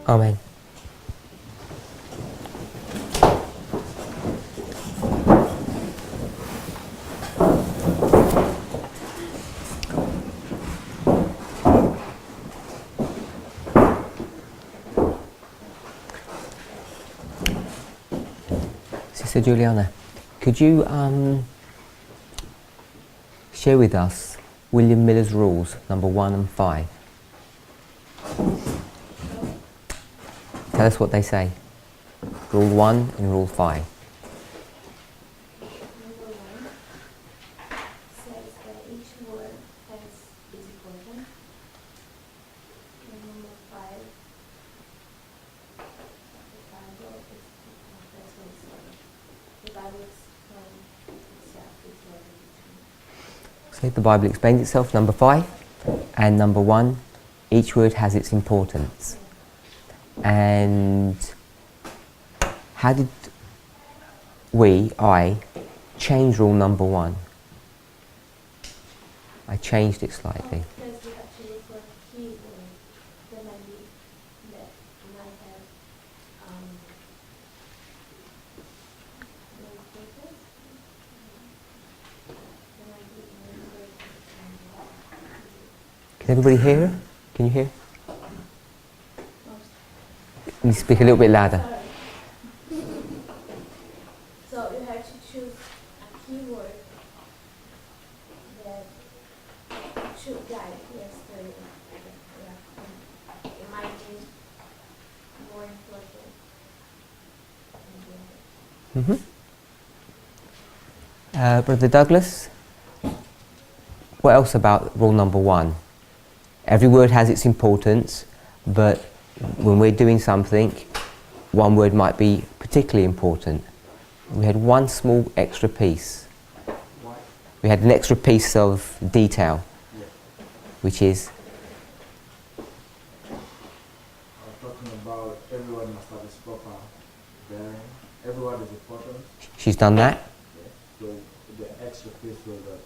Amen. Sister Juliana, could you share with us William Miller's rules, number 1 and 5? Tell us what they say. Rule 1 and Rule 5. Number 1 says that each word is important. And number 5, the Bible explains itself. So the Bible explains itself, number 5. And number 1, each word has its importance. And how did I change rule number 1? I changed it slightly. Because we actually look for a key word that might have no purpose. There might be no purpose. Can everybody hear her? Can you hear? Can you speak a little bit louder? So you have to choose a keyword that should guide your study. It might be more important than the other. Brother Douglas, what else about rule number 1? Every word has its importance, but when we're doing something, one word might be particularly important. We had one small extra piece. What? We had an extra piece of detail, Yes. which is, I was talking about everyone must have its proper bearing. Everyone is important. she's done that. Yes. So the extra piece was that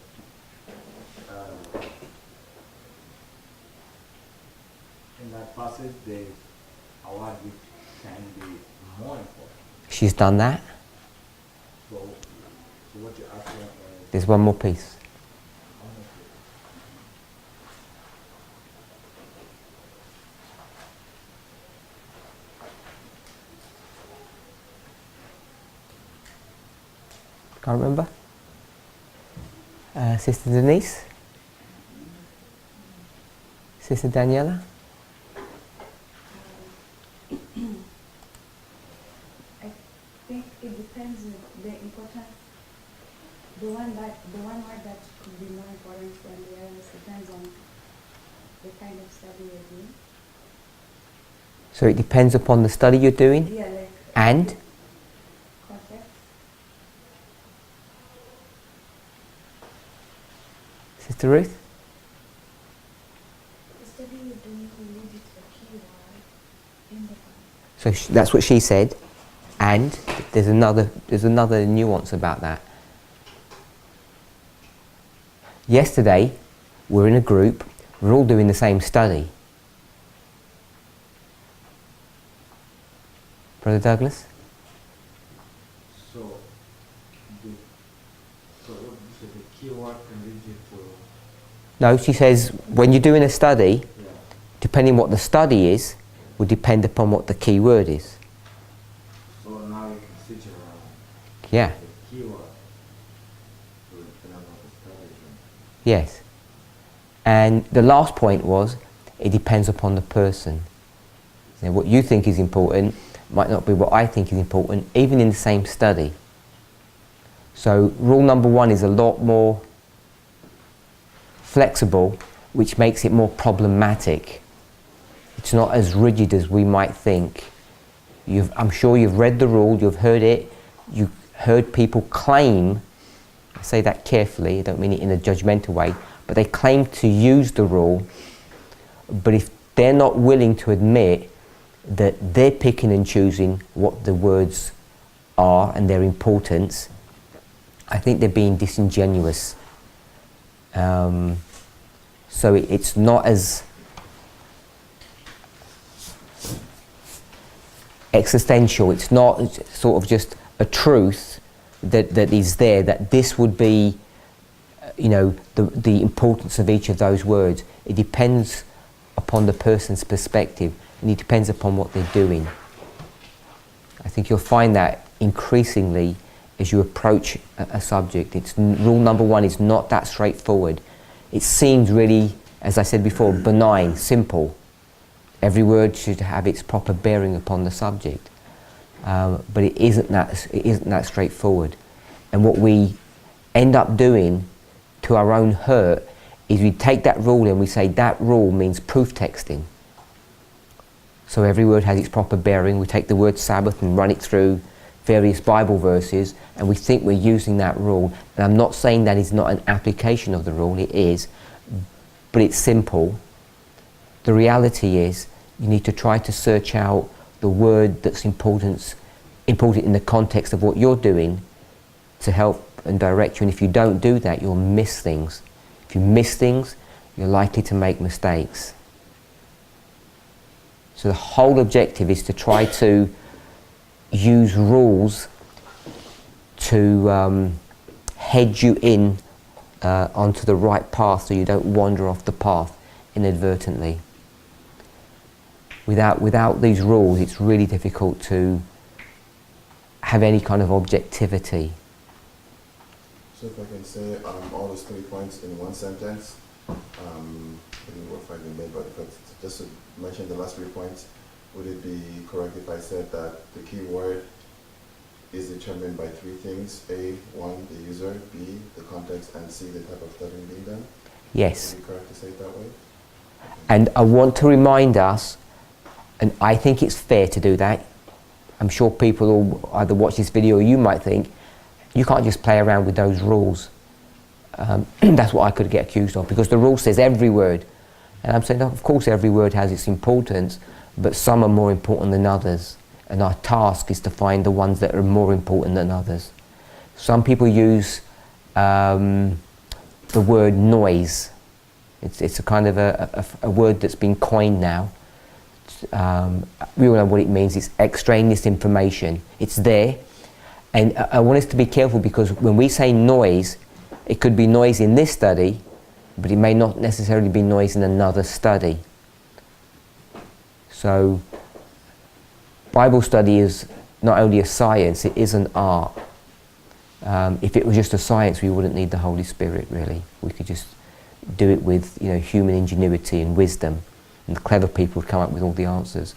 in that passage there is a word which can be more important. She's done that. So what you're asking is There's one more piece. Can't remember. Sister Denise? Sister Daniela? I think it depends on the importance. The one word that could be more important than the others depends on the kind of study you're doing. So it depends upon the study you're doing Yeah, like and context. Sister Ruth? The study you're doing will lead you to a keyword in the context. So that's what she said, and there's another nuance about that. Yesterday, we're in a group, we're all doing the same study. Brother Douglas? so what you say, the keyword can lead you to No, she says when you're doing a study, yeah. depending what the study is, will depend upon what the key word is. So now you can switch around Yeah, the keyword to depend on what the study is. yes. And the last point was, it depends upon the person. Now, what you think is important might not be what I think is important, even in the same study. So rule number 1 is a lot more flexible, which makes it more problematic. It's not as rigid as we might think. I'm sure you've read the rule, you've heard it, you've heard people claim, I say that carefully, I don't mean it in a judgmental way, but they claim to use the rule, but if they're not willing to admit that they're picking and choosing what the words are and their importance, I think they're being disingenuous. So it's not as existential. It's not sort of just a truth that is there, that this would be, the importance of each of those words. It depends upon the person's perspective, and it depends upon what they're doing. I think you'll find that increasingly as you approach a subject. Rule number one is not that straightforward. It seems really, as I said before, benign, simple. Every word should have its proper bearing upon the subject, but it isn't that straightforward. And what we end up doing to our own hurt is we take that rule and we say that rule means proof texting. So every word has its proper bearing. We take the word Sabbath and run it through various Bible verses, and we think we're using that rule. And I'm not saying that is not an application of the rule, it is, but it's simple. The reality is you need to try to search out the word that's important in the context of what you're doing to help and direct you. And if you don't do that, you'll miss things. If you miss things, you're likely to make mistakes. So the whole objective is to try to use rules to head you in onto the right path so you don't wander off the path inadvertently. Without these rules, it's really difficult to have any kind of objectivity. So if I can say all those 3 points in one sentence, I think we're finally made, but just to mention the last 3 points, would it be correct if I said that the key word is determined by 3 things? A, 1, the user; B, the context; and C, the type of studying being done? Yes. Would it be correct to say it that way? And I want to remind us, and I think it's fair to do that. I'm sure people will either watch this video or you might think, you can't just play around with those rules. That's what I could get accused of, because the rule says every word. And I'm saying, of course every word has its importance, but some are more important than others. And our task is to find the ones that are more important than others. Some people use the word noise. It's a kind of a word that's been coined now. We all know what it means. It's extraneous information. It's there. And I want us to be careful, because when we say noise, it could be noise in this study, but it may not necessarily be noise in another study. So Bible study is not only a science, it is an art. If it was just a science, we wouldn't need the Holy Spirit, really. We could just do it with human ingenuity and wisdom, and the clever people would come up with all the answers.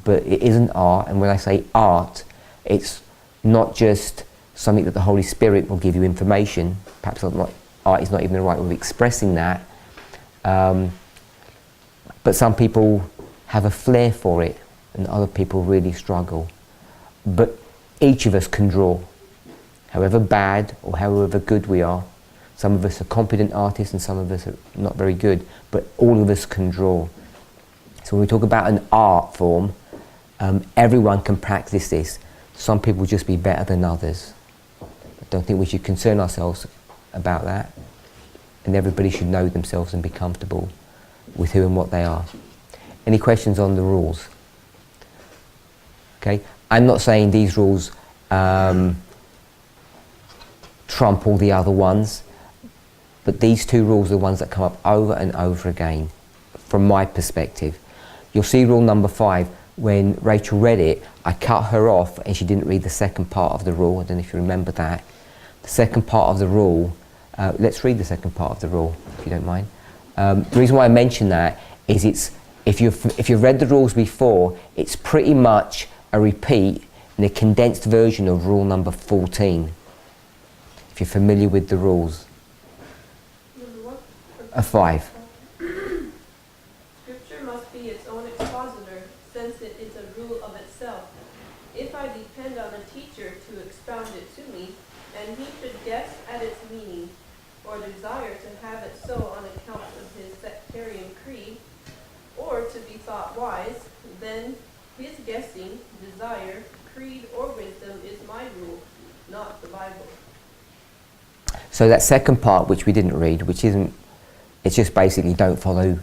But it is an art, and when I say art, it's not just something that the Holy Spirit will give you information. Perhaps art is not even the right way of expressing that. But some people have a flair for it, and other people really struggle. But each of us can draw, however bad or however good we are. Some of us are competent artists and some of us are not very good, but all of us can draw. So when we talk about an art form, everyone can practice this. Some people will just be better than others. I don't think we should concern ourselves about that. And everybody should know themselves and be comfortable with who and what they are. Any questions on the rules? Okay, I'm not saying these rules trump all the other ones, but these 2 rules are the ones that come up over and over again, from my perspective. You'll see rule number 5, when Rachel read it, I cut her off and she didn't read the second part of the rule. I don't know if you remember that. The second part of the rule, let's read the second part of the rule, if you don't mind. The reason why I mention that is if you've read the rules before, it's pretty much a repeat in a condensed version of rule number 14, if you're familiar with the rules. Number what? 5. Scripture must be its own expositor, since it is a rule of itself. If I depend on a teacher to expound it to me, and he should guess at its meaning, or desire to have it so on account of his sectarian creed, or to be thought wise, then his guessing, desire, creed, or wisdom is my rule, not the Bible. So that second part, which we didn't read, it's just basically don't follow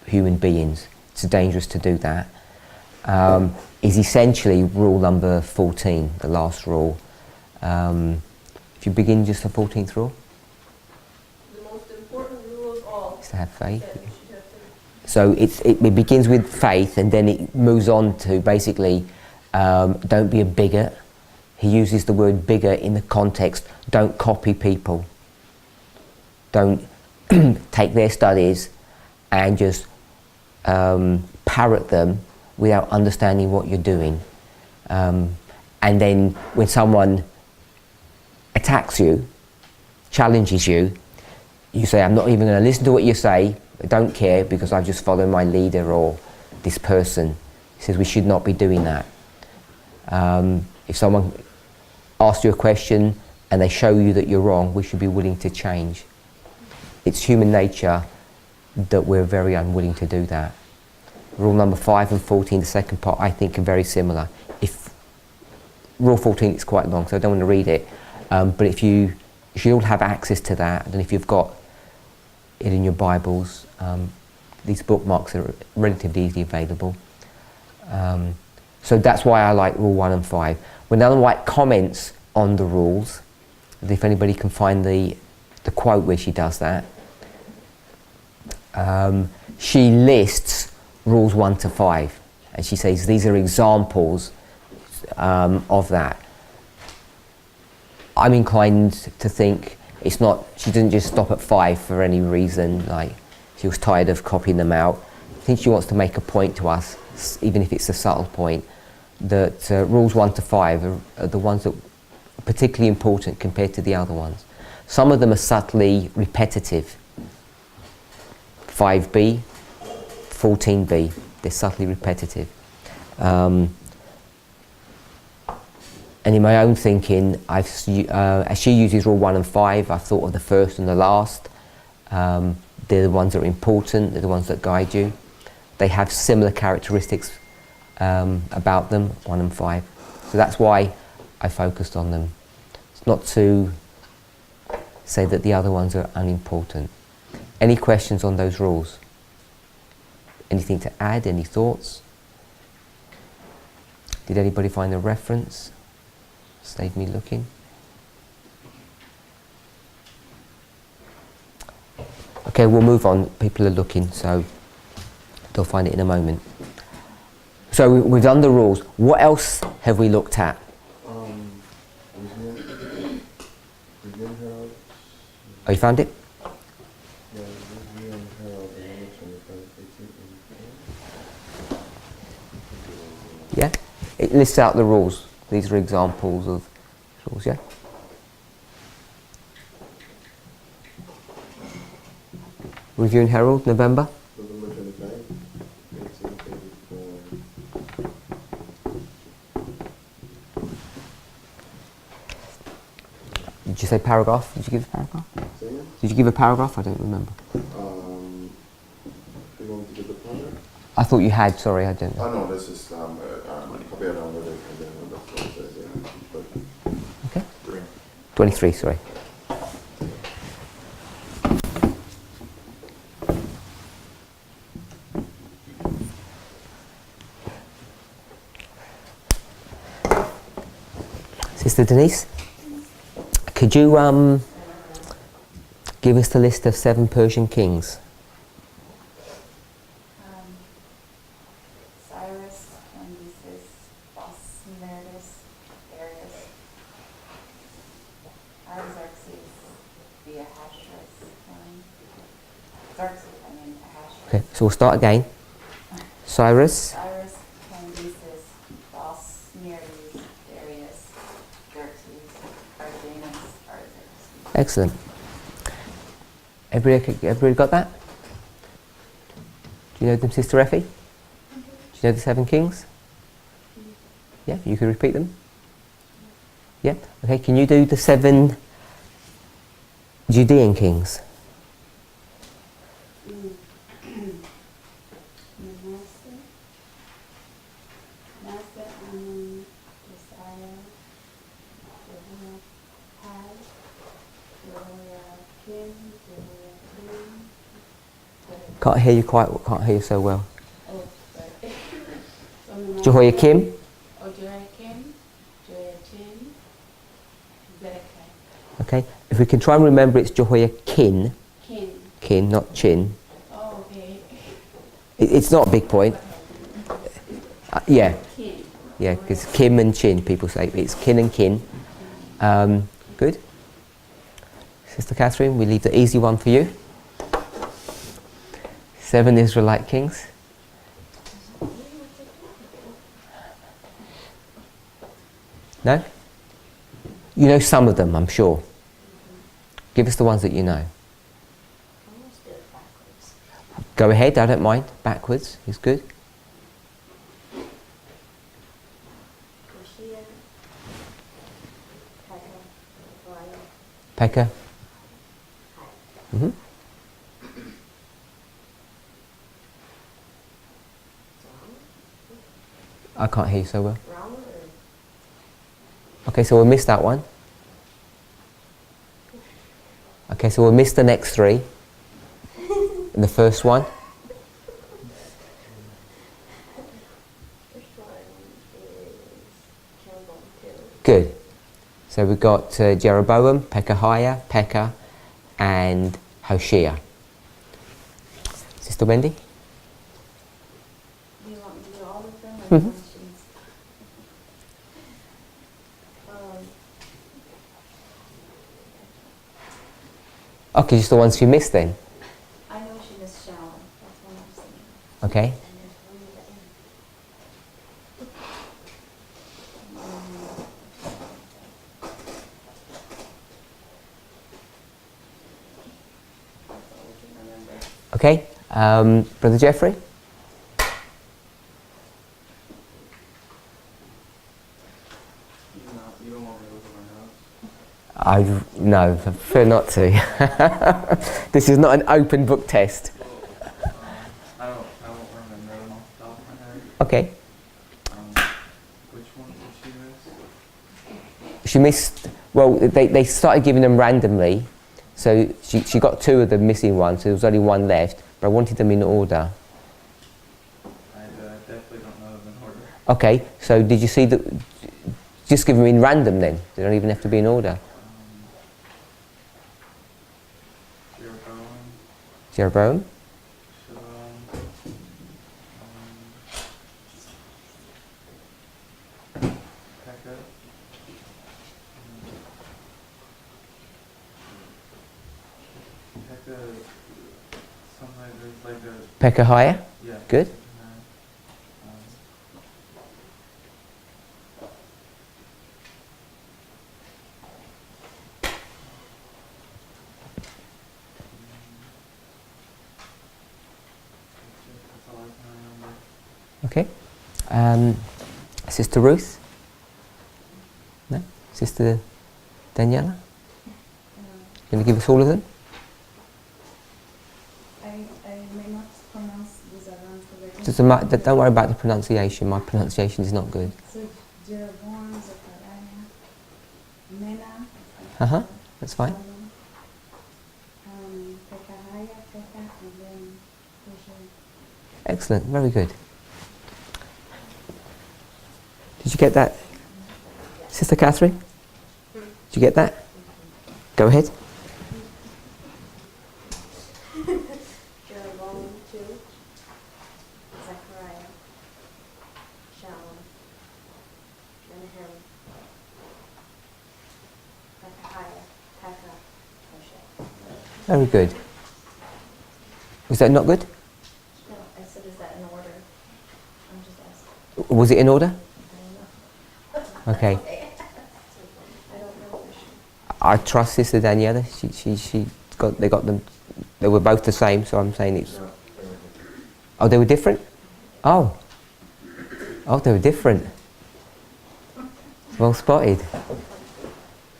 human beings. It's dangerous to do that. is essentially rule number 14, the last rule. If you begin just the 14th rule, The most important rule of all is to have faith. that you should have faith. So it begins with faith, and then it moves on to basically don't be a bigot. He uses the word bigot in the context, don't copy people. Don't take their studies and just parrot them without understanding what you're doing. And then when someone attacks you, challenges you, you say, I'm not even going to listen to what you say, I don't care because I just follow my leader or this person. He says we should not be doing that. If someone asks you a question and they show you that you're wrong, we should be willing to change. It's human nature that we're very unwilling to do that. Rule number 5 and 14, the second part, I think are very similar. If Rule 14 is quite long, so I don't want to read it, but if you should all have access to that, and if you've got it in your Bibles, these bookmarks are relatively easily available. So that's why I like Rule 1 and 5. When Ellen White comments on the rules, if anybody can find the quote where she does that, she lists rules 1 to 5, and she says these are examples of that. I'm inclined to think it's not, she didn't just stop at 5 for any reason, like she was tired of copying them out. I think she wants to make a point to us, even if it's a subtle point, that rules 1 to 5 are the ones that are particularly important compared to the other ones. Some of them are subtly repetitive. 5b, 14b, they're subtly repetitive. And in my own thinking, as she uses rule 1 and 5, I've thought of the first and the last. They're the ones that are important, they're the ones that guide you. They have similar characteristics about them, 1 and 5. So that's why I focused on them. It's not to say that the other ones are unimportant. Any questions on those rules? Anything to add? Any thoughts? Did anybody find a reference? Save me looking. Okay, we'll move on. People are looking, so they'll find it in a moment. So we've done the rules. What else have we looked at? Oh, you found it? Yeah? It lists out the rules. These are examples of rules, yeah? Review and Herald, November? November 25, 1834. Did you say paragraph? Did you give a paragraph? Say again? Did you give a paragraph? I don't remember. You want me to get the planner? I thought you had, sorry, I don't know. Oh no, this is copy it down with it and then when the floor says Okay. 23, sorry. Sister Denise, could you give us the list of 7 Persian kings? Cyrus, Cambyses, Bosmerdus, Darius, Artaxerxes, Ahasuerus, Ahasuerus. Okay, so we'll start again. Cyrus, Cyrus, Cambyses, Bosmerdus, Darius, Xerxes, Artaxerxes, Artaxerxes. excellent. Everybody got that? Do you know them, Sister Effie? Do you know the 7 kings? Yeah, you can repeat them? Yeah, okay, can you do the 7 Judean kings? Can't hear you so well. Oh, sorry. So Jehoiakim. Jehoiakim, Jehoiachin, Zedekiah. Okay. If we can try and remember, it's Jehoiakim. Kin. Not chin. Oh, okay. It's not a big point. Yeah. Kin. Yeah, because Kim and Chin, people say. It's kin and kin. Good. Sister Catherine, we leave the easy one for you. 7 Israelite kings. No? You know some of them, I'm sure. Give us the ones that you know. Go ahead, I don't mind. Backwards is good. Pekah. Mm-hmm. I can't hear you so well. Okay, so we'll miss that one. Okay, so we'll miss the next 3. And the first one. Good. So we've got Jeroboam, Pekahiah, Pekah, and Hoshea. Sister Wendy? Do you want me to do all of them or Mhm. questions? Okay, just the ones you missed then. I know she missed Shalom. That's one I'm saying. Okay. Okay. Brother Jeffrey? You don't want me to look at my notes? No, I prefer not to. This is not an open book test. I won't remember them off the top of my head. Okay. Which one did she miss? She missed, well, they started giving them randomly. So she got 2 of the missing ones, so there was only 1 left. But I wanted them in order. I definitely don't know them in order. Okay, so did you see the... Just give them in random then. They don't even have to be in order. Jeroboam, Jeroboam, Shalom, Pekah, Pekah, something there's like a, Pekahiah. yeah. Good. That's all I can remember. Okay. Sister Ruth? No? Sister Daniela? Going to give us all of them? I may not pronounce these around correctly. Don't worry about the pronunciation. My pronunciation is not good. So Jeroboam, Zechariah, Mena. Uh-huh. That's fine. Pekahiah, Pekah, and then Hoshea. Excellent. Very good. Did you get that? Sister Catherine? Did you get that? Go ahead. Jeroboam 2, Zechariah, Shalom, Menahem, Pekahiah, Pekah, Hoshea. Very good. Was that not good? No, I said, is that in order? I'm just asking. Was it in order? I don't know. Okay. I don't know for sure. I trust Sister Daniela. They got them. They were both the same, so I'm saying it's. Oh, they were different. Oh, they were different. Well spotted.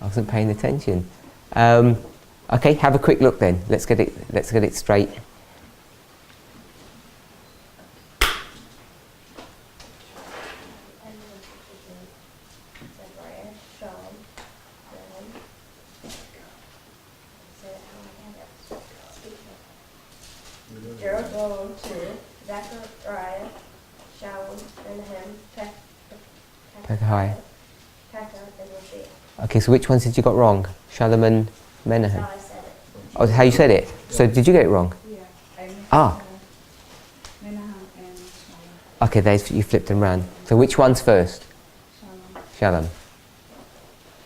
I wasn't paying attention. Okay, have a quick look then. Let's get it straight. Zechariah, Shalom, Menahem. Say it how I have it. Speak it. Jeroboam 2, Zechariah, Shalom, Menahem, Pekah. Pekah, and Moshe. Okay, so which ones did you got wrong? Shalom and That's Menahem. how I said it. Oh, how you said it. So did you get it wrong? Yeah, I mixed Ah. Menahem and Shalom. Okay, you flipped them round. So which one's first? Shalom. Shalom.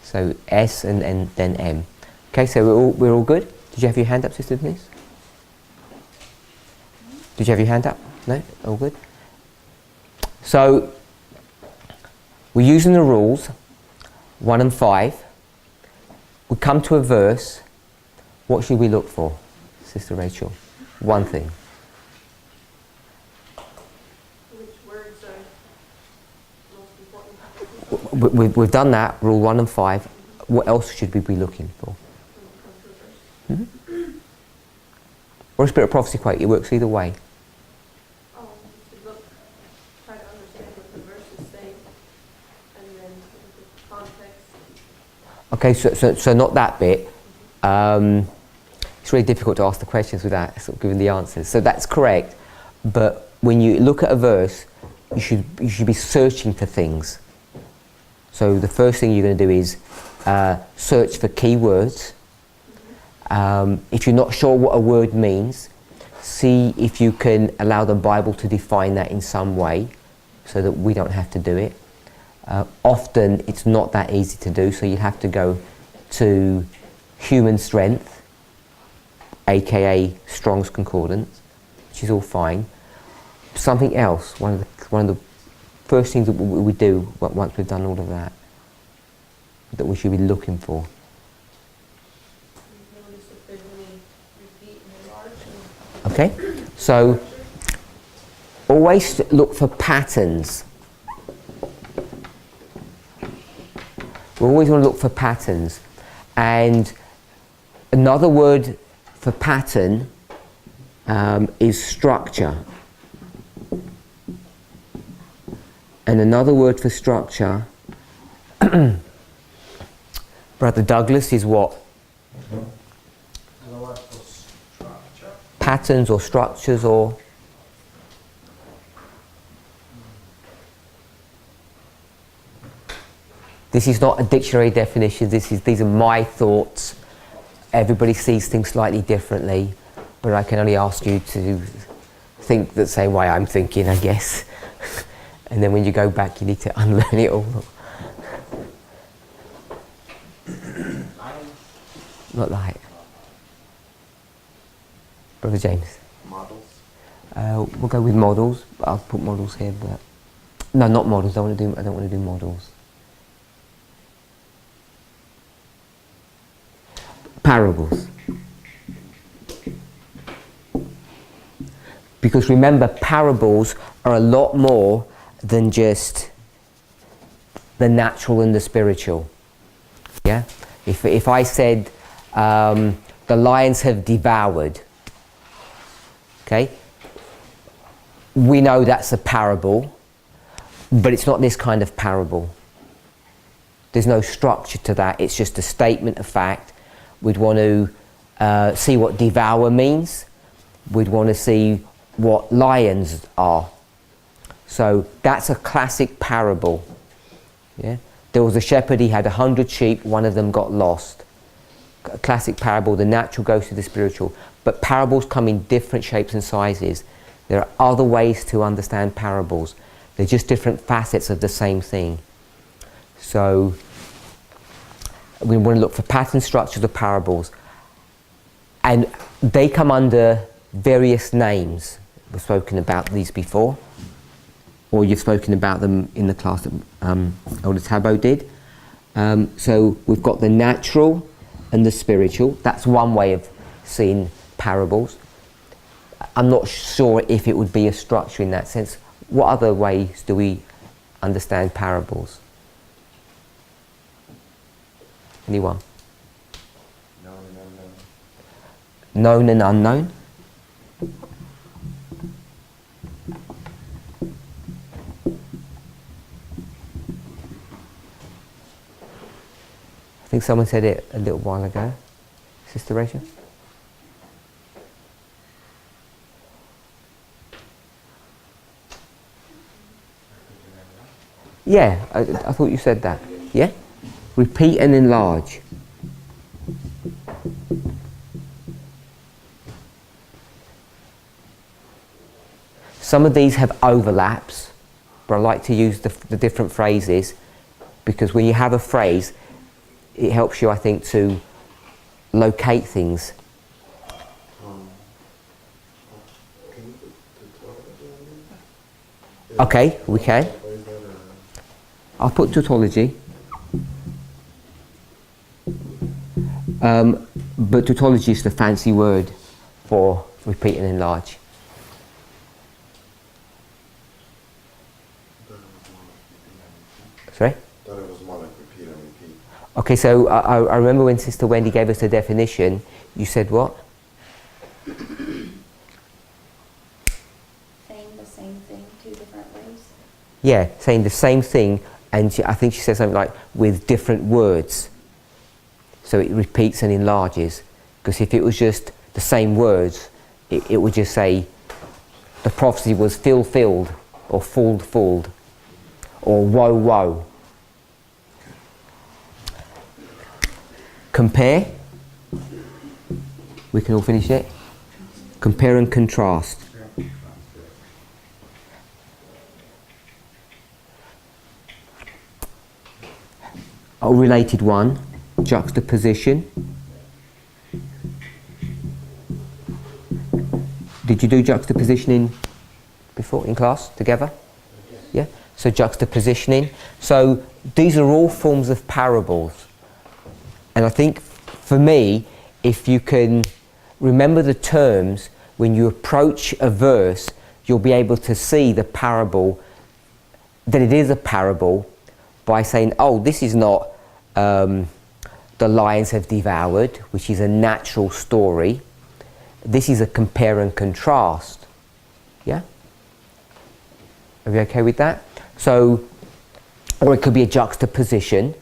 So S and then M. Okay, so we're all good? Did you have your hand up, Sister Denise? Did you have your hand up? No? All good? So, we're using the rules, 1 and 5. We come to a verse. What should we look for, Sister Rachel? One thing. Which words are most important? We've done that, rule 1 and 5. What else should we be looking for? Or a Spirit of Prophecy quote, it works either way. Oh, you should look, try to understand what the verses say, and then look at the context. Okay, so not that bit. It's really difficult to ask the questions without sort of giving the answers. So that's correct, but when you look at a verse, you should be searching for things. So the first thing you're going to do is search for keywords. If you're not sure what a word means, see if you can allow the Bible to define that in some way so that we don't have to do it. Often it's not that easy to do, so you have to go to human strength, aka Strong's Concordance, which is all fine. Something else, one of the first things that we do once we've done all of that we should be looking for. Notice if there's any repeat and enlarge. Okay, so always look for patterns. We always want to look for patterns. And another word for pattern is structure. And another word for structure, Brother Douglas, is what? Another word for structure. Patterns or structures or... This is not a dictionary definition, these are my thoughts. Everybody sees things slightly differently, but I can only ask you to think the same way I'm thinking, I guess. And then when you go back, you need to unlearn it all. Not like. Brother James. Models. We'll go with models. I'll put models here, but no, not models. I don't want to do models. Parables. Because remember, parables are a lot more than just the natural and the spiritual. Yeah? If I said the lions have devoured, okay? We know that's a parable, but it's not this kind of parable. There's no structure to that. It's just a statement of fact. We'd want to see what devour means. We'd want to see what lions are. So that's a classic parable. Yeah? There was a shepherd, he had 100 sheep, one of them got lost. A classic parable, the natural goes to the spiritual. But parables come in different shapes and sizes. There are other ways to understand parables. They're just different facets of the same thing. So we want to look for pattern structures of parables. And they come under various names. We've spoken about these before. Or you've spoken about them in the class that Elder Tabo did. So we've got the natural and the spiritual. That's one way of seeing parables. I'm not sure if it would be a structure in that sense. What other ways do we understand parables? Anyone? Known and unknown. Known and unknown? I think someone said it a little while ago. Sister Rachel? Yeah, I thought you said that. Yeah? Repeat and enlarge. Some of these have overlaps, but I like to use the different phrases because when you have a phrase, it helps you, I think, to locate things. Can you put tautology? Okay, we can. I'll put tautology. But tautology is the fancy word for repeat and enlarge. Sorry? I thought it was more like repeat and repeat. Okay, so I remember when Sister Wendy gave us the definition, you said what? Saying the same thing two different ways. Yeah, saying the same thing, and I think she said something like, with different words. So it repeats and enlarges. Because if it was just the same words, it would just say, the prophecy was filled, or fooled, or woe. Compare. We can all finish it. Compare and contrast. A related one, juxtaposition. Did you do juxtapositioning before in class together? Yeah? So juxtapositioning. So these are all forms of parables. And I think for me, if you can remember the terms, when you approach a verse, you'll be able to see the parable, that it is a parable, by saying, oh, this is not the lions have devoured, which is a natural story. This is a compare and contrast. Yeah? Are you okay with that? So, or it could be a juxtaposition.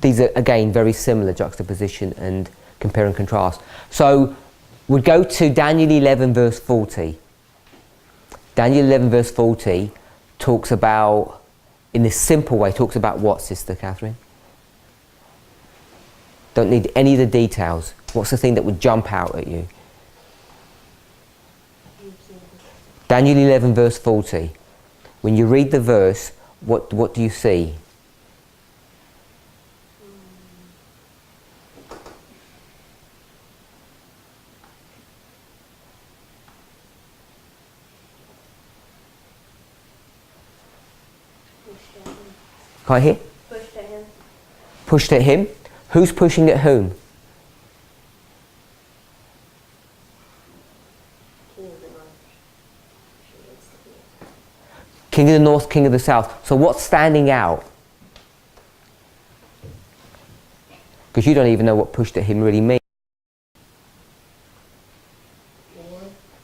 These are, again, very similar, juxtaposition and compare and contrast. So, we'd go to Daniel 11 verse 40. Daniel 11 verse 40 talks about, in a simple way, talks about what, Sister Catherine? Don't need any of the details. What's the thing that would jump out at you? Daniel 11 verse 40. When you read the verse, what do you see? Can't hear? Pushed at him. Pushed at him? Who's pushing at whom? King of the North, King of the South. So what's standing out? Because you don't even know what pushed at him really means.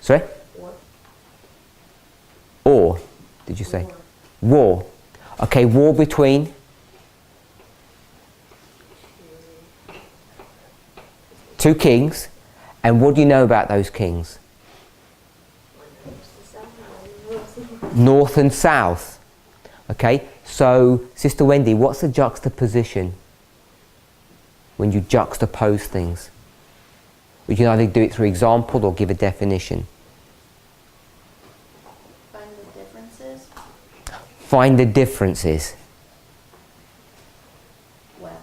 Sorry? Or, did you say? War. Okay, war between? Two kings. And what do you know about those kings? North and south. Okay, so Sister Wendy, what's a juxtaposition? When you juxtapose things. We can either do it through example or give a definition. Find the differences. Find the differences. Well,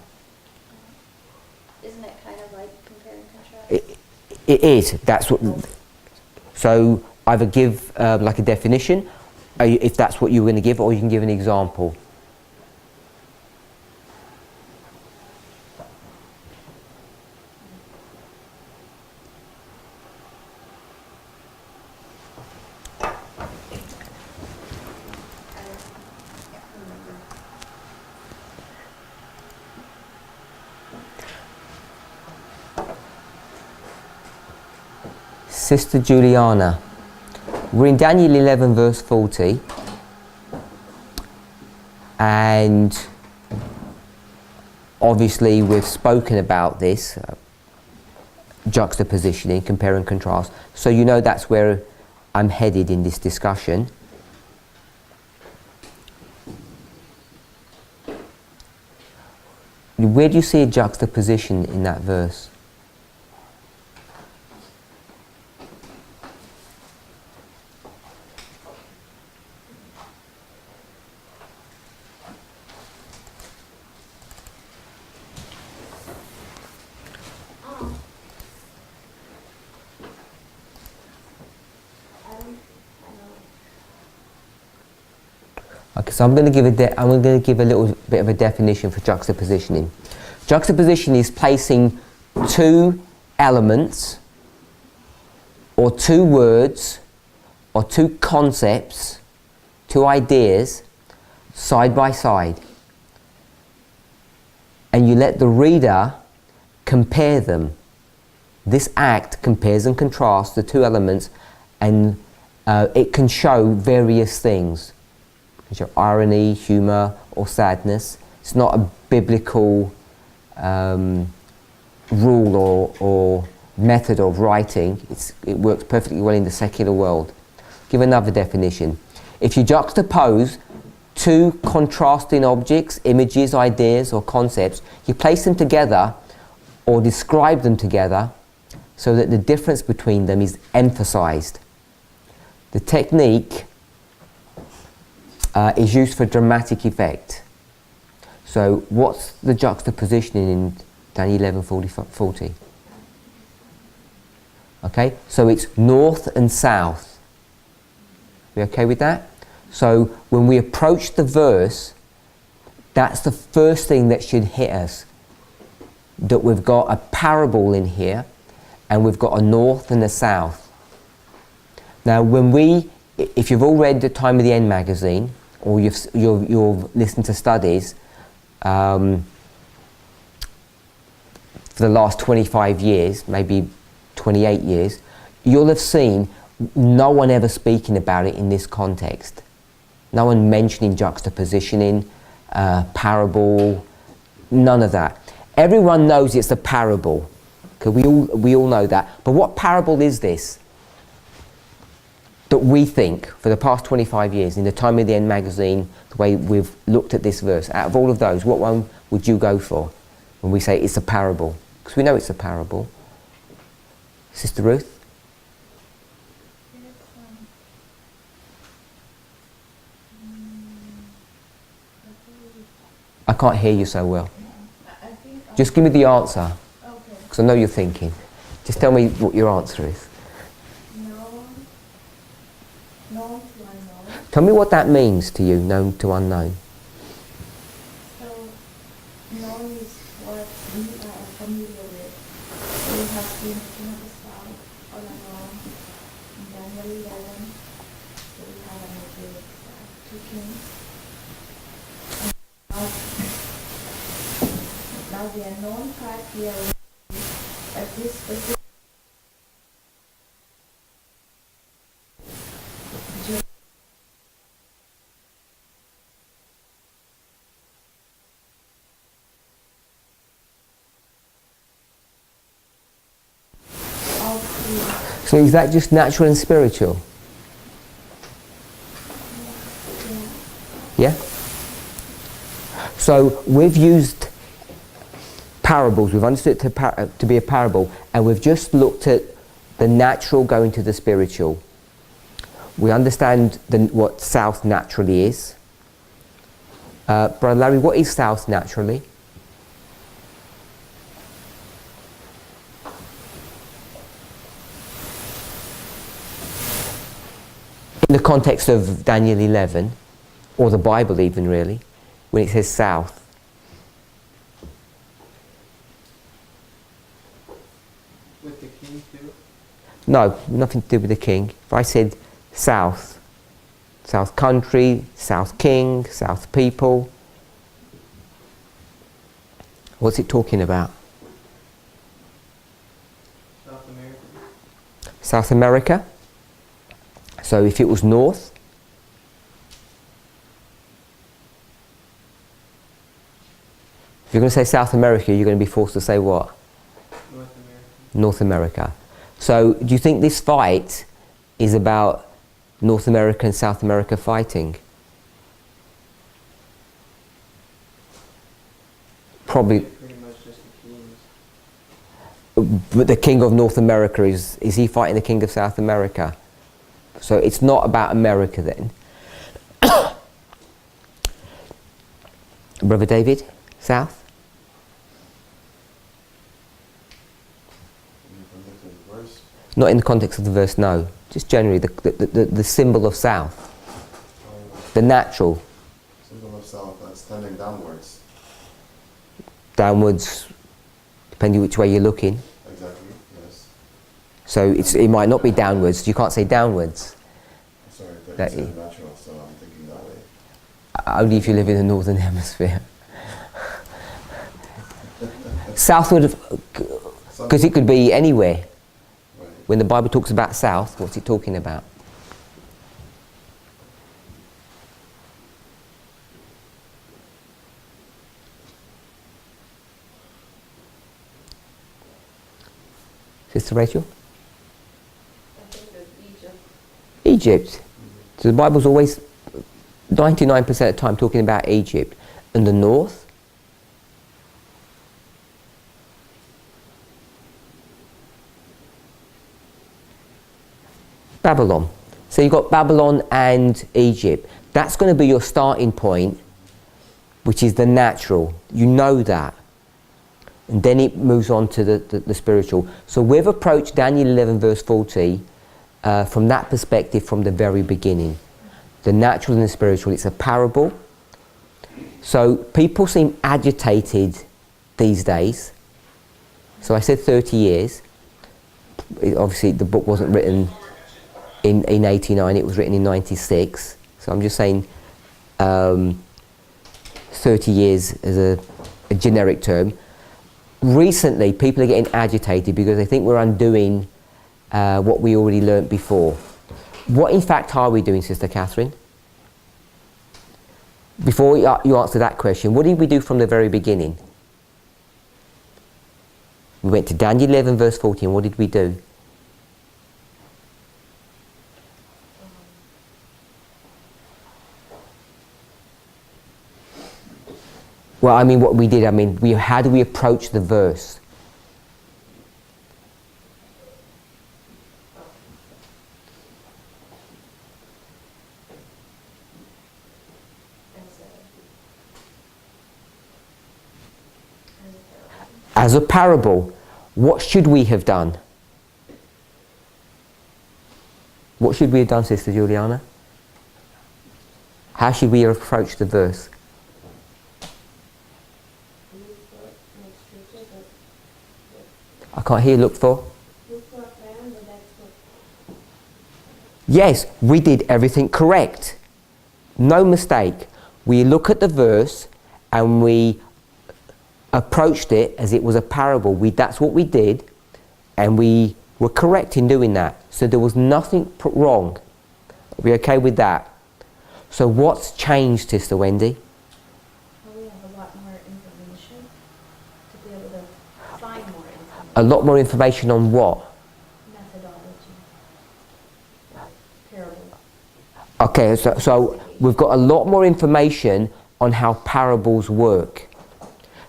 isn't it kind of like compare and contrast? It is. That's what. So either give like a definition, if that's what you were going to give, or you can give an example. Sister Juliana, we're in Daniel 11 verse 40, and obviously we've spoken about this, juxtapositioning, compare and contrast, so you know that's where I'm headed in this discussion. where do you see a juxtaposition in that verse? Okay, so I'm going to give a little bit of a definition for juxtapositioning. Juxtaposition is placing two elements, or two words, or two concepts, two ideas, side by side. And you let the reader compare them. This act compares and contrasts the two elements, and it can show various things. It can show irony, humour, or sadness. It's not a biblical rule or method of writing. It works perfectly well in the secular world. Give another definition. If you juxtapose two contrasting objects, images, ideas, or concepts, you place them together or describe them together so that the difference between them is emphasized. The technique is used for dramatic effect. So what's the juxtapositioning in Daniel 11:40? Okay, so it's north and south. We okay with that? So when we approach the verse, that's the first thing that should hit us. That we've got a parable in here, and we've got a north and a south. Now if you've all read the Time of the End magazine, or you've listened to studies for the last 25 years, maybe 28 years, you'll have seen no one ever speaking about it in this context. No one mentioning juxtapositioning, parable, none of that. Everyone knows it's a parable, because we all know that. But what parable is this that we think for the past 25 years in the Time of the End magazine, the way we've looked at this verse? Out of all of those, what one would you go for when we say it's a parable? Because we know it's a parable. Sister Ruth? I can't hear you so well. Just give me the answer, because I know you're thinking. Just tell me what your answer is. Known to unknown. Tell me what that means to you, known to unknown. So, known is what we are familiar with. We have seen the King of the South all along in Daniel 11. So we have an idea of two kings. And now the unknown part here is that this specific So is that just natural and spiritual? Yeah? So we've used parables, we've understood it to be a parable, and we've just looked at the natural going to the spiritual. We understand what south naturally is. Brother Larry, what is south naturally? In the context of Daniel 11, or the Bible even really, when it says south. With the king too? No, nothing to do with the king. If I said south, south country, south king, south people, what's it talking about? South America. South America. So if it was north, if you're going to say South America, you're going to be forced to say what? North America. North America. So do you think this fight is about North America and South America fighting? Probably. Pretty But the king of North America, is he fighting the king of South America? So it's not about America then. Brother David, South? In the context of the verse, Not in the context of the verse, no. Just generally, the symbol of South. The natural. symbol of south, that's standing downwards. Downwards, depending which way you're looking. Exactly, yes. So it might not be downwards. You can't say downwards. Sorry, That that's is- natural, so I'm thinking that way. Only if you live in the northern hemisphere. Southward, because it could be anywhere. Right. When the Bible talks about south, what's it talking about? Sister Rachel? I think it's Egypt. Egypt. So the Bible's always 99% of the time talking about Egypt. And the north? Babylon. So you've got Babylon and Egypt. That's going to be your starting point, which is the natural. You know that. And then it moves on to the spiritual. So we've approached Daniel 11 verse 40 from that perspective from the very beginning. The natural and the spiritual. It's a parable. So people seem agitated these days. So I said 30 years. Obviously the book wasn't written in 89, it was written in 96. So I'm just saying 30 years as a generic term. Recently, people are getting agitated because they think we're undoing what we already learnt before. What in fact are we doing, Sister Catherine? Before you answer that question, what did we do from the very beginning? We went to Daniel 11 verse 14, what did we do? Well, I mean, what we did, how do we approach the verse? As a parable. What should we have done? What should we have done, Sister Juliana? How should we have approached the verse? I can't hear, look for? Yes, we did everything correct. No mistake. We look at the verse and we approached it as it was a parable. That's what we did, and we were correct in doing that. So there was nothing wrong. Are we okay with that? So what's changed, Sister Wendy? Well, we have a lot more information to be able to find more information. A lot more information on what? Methodology. Parable. Okay, so we've got a lot more information on how parables work.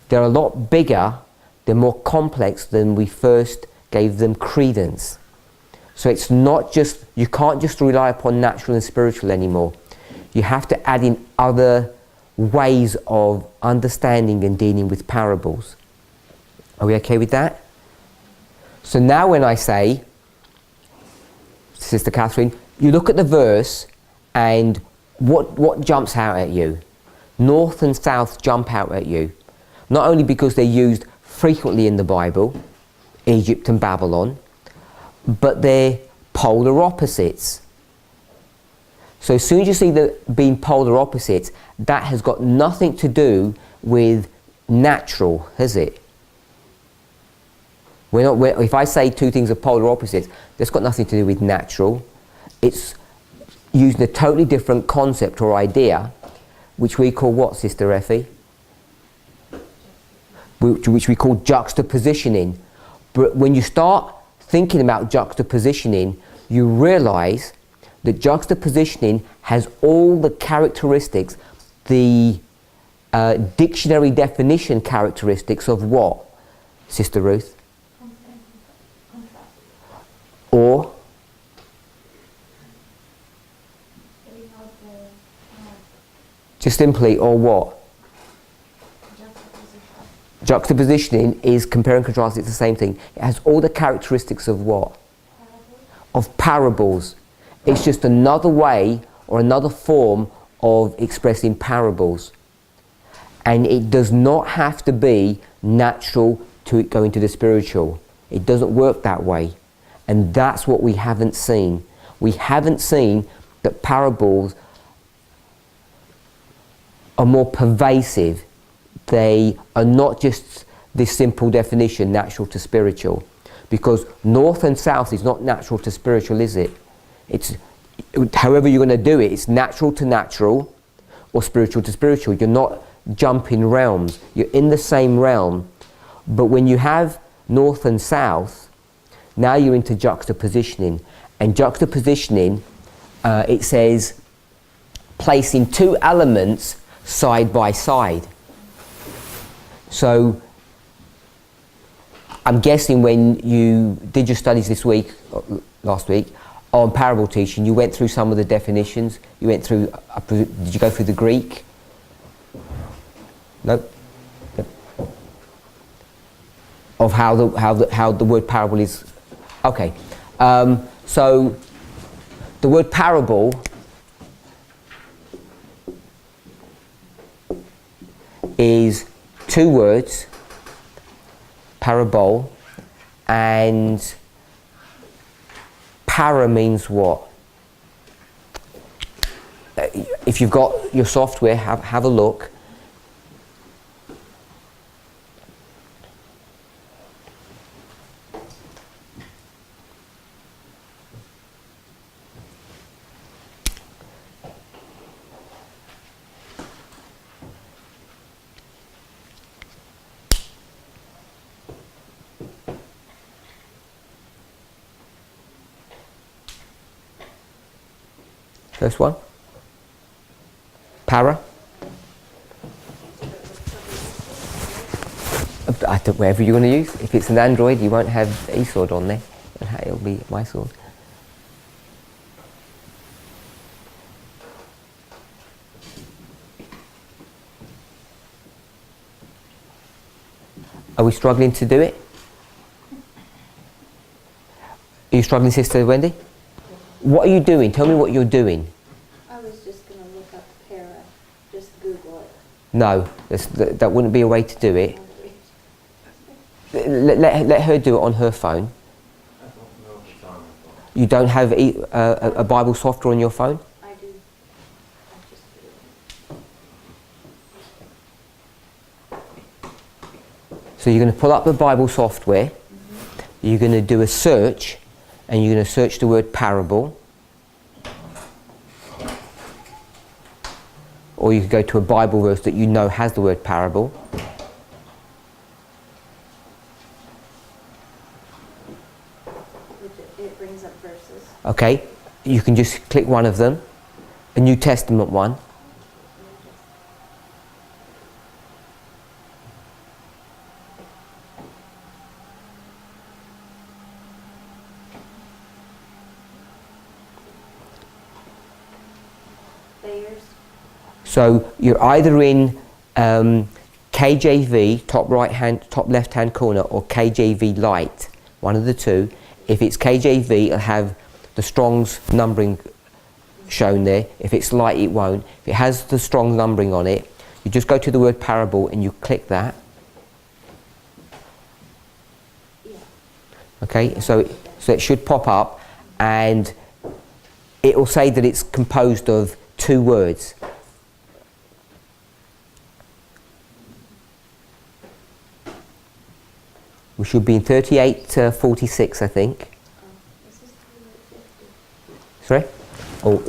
They're a lot bigger, they're more complex than we first gave them credence. So it's not just, you can't just rely upon natural and spiritual anymore. You have to add in other ways of understanding and dealing with parables. Are we okay with that? So now when I say, Sister Catherine, you look at the verse and what jumps out at you? North and south jump out at you. Not only because they're used frequently in the Bible, Egypt and Babylon, but they're polar opposites. So as soon as you see them being polar opposites, that has got nothing to do with natural, has it? If I say two things are polar opposites, that's got nothing to do with natural. It's using a totally different concept or idea, which we call what, Sister Effie? Which we call juxtapositioning. But when you start thinking about juxtapositioning, you realise that juxtapositioning has all the characteristics, the dictionary definition characteristics of what, Sister Ruth? or Getting out the just simply, or what? juxtaposition. Juxtapositioning is compare and contrast, it's the same thing. It has all the characteristics of what? Of parables. It's just another way or another form of expressing parables. And it does not have to be natural to go into the spiritual. It doesn't work that way. And that's what we haven't seen. We haven't seen that parables are more pervasive. They are not just this simple definition, natural to spiritual. Because north and south is not natural to spiritual, is it? It's, however you're going to do it, it's natural to natural or spiritual to spiritual. You're not jumping realms. You're in the same realm. But when you have north and south, now you're into juxtapositioning. And juxtapositioning, it says, placing two elements side by side. So, I'm guessing when you did your studies this week, last week, on parable teaching, you went through some of the definitions. You went through, did you go through the Greek? No? Yep. Of how the word parable is. Okay. So, the word parable is two words, parabole, and para means what? If you've got your software, have a look. First one. Para. Whatever you're going to use. If it's an Android, you won't have eSword on there. It'll be my sword. Are we struggling to do it? Are you struggling, Sister Wendy? What are you doing? Tell me what you're doing. I was just going to look up para, just Google it. No, that wouldn't be a way to do it. Let her do it on her phone. I don't know if it's on my phone. You don't have a Bible software on your phone? I do. I just do. So you're going to pull up the Bible software, you're going to do a search, and you're going to search the word parable. Or you could go to a Bible verse that you know has the word parable. It brings up verses. Okay, you can just click one of them, a New Testament one. Thayer's. So you're either in KJV, top left hand corner, or KJV Lite, one of the two. If it's KJV, it'll have the Strong's numbering shown there. If it's Lite, it won't. If it has the Strong numbering on it, you just go to the word parable and you click that. Yeah. Okay, so it should pop up, and it will say that it's composed of two words. We should be in 3846, I think. This is 350. Sorry? Oh,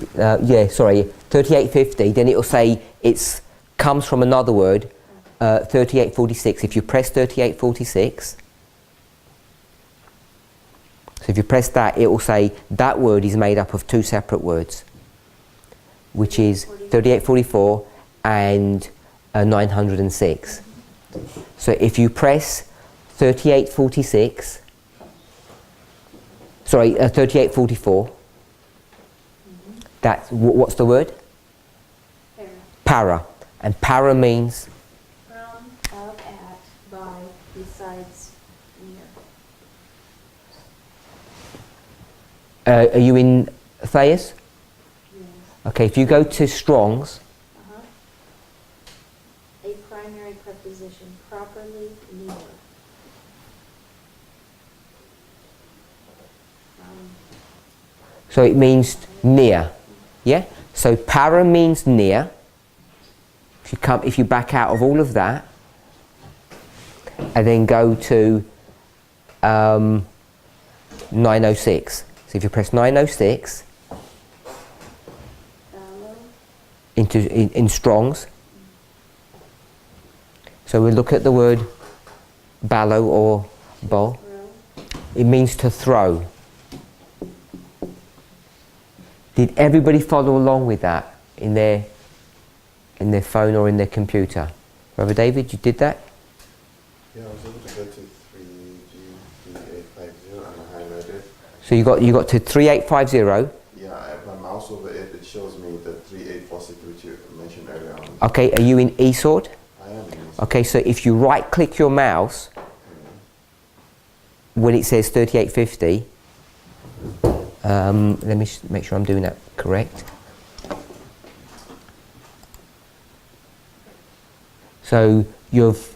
yeah, sorry. 3850. Then it will say it comes from another word, 3846. If you press 3846, so if you press that, it will say that word is made up of two separate words, which is 3844 and 906. So if you press 3846, sorry, 3844. That's, what's the word? Para. Para. And para means? From, of, at, by, besides, near. Are you in Thayers? Yes. Okay, if you go to Strong's, A primary preposition, properly near. so it means near. Yeah? So para means near. If you back out of all of that, and then go to 906. So if you press 906 in Strong's, so we look at the word ballo or bowl. It means to throw. Did everybody follow along with that in their phone or in their computer? Brother David, you did that? Yeah, I was able to get to 3G3850 and I highlighted. So you got to 3850. Yeah, if I mouse over it, it shows me the 3846 which you mentioned earlier on. Okay, are you in eSword? I am in this. Okay, so if you right click your mouse when it says 3850, let me make sure I'm doing that correct. So you've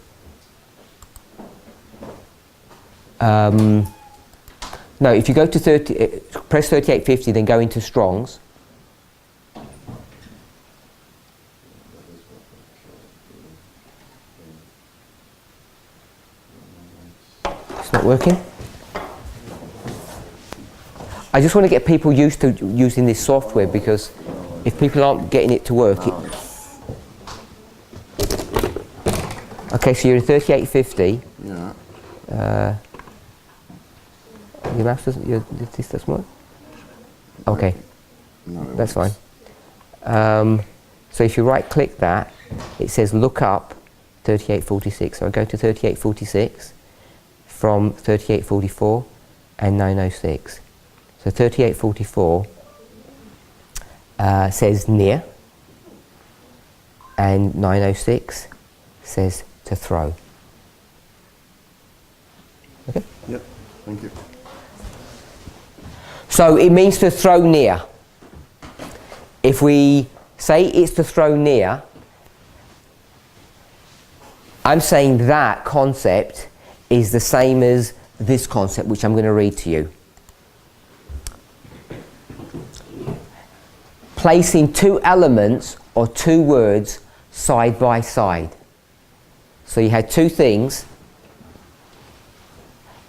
no, if you go to press 3850, then go into Strong's. It's not working. I just want to get people used to using this software, because if people aren't getting it to work, okay, so you're in 3850. Yeah. Your mouse doesn't. This doesn't work. Okay, No, that's fine. So if you right-click that, it says look up 3846. So I go to 3846 from 3844 and 906. So 3844 says near, and 906 says to throw. Okay. Yep. Thank you. So it means to throw near. If we say it's to throw near, I'm saying that concept is the same as this concept, which I'm going to read to you. Placing two elements or two words side by side. So you had two things,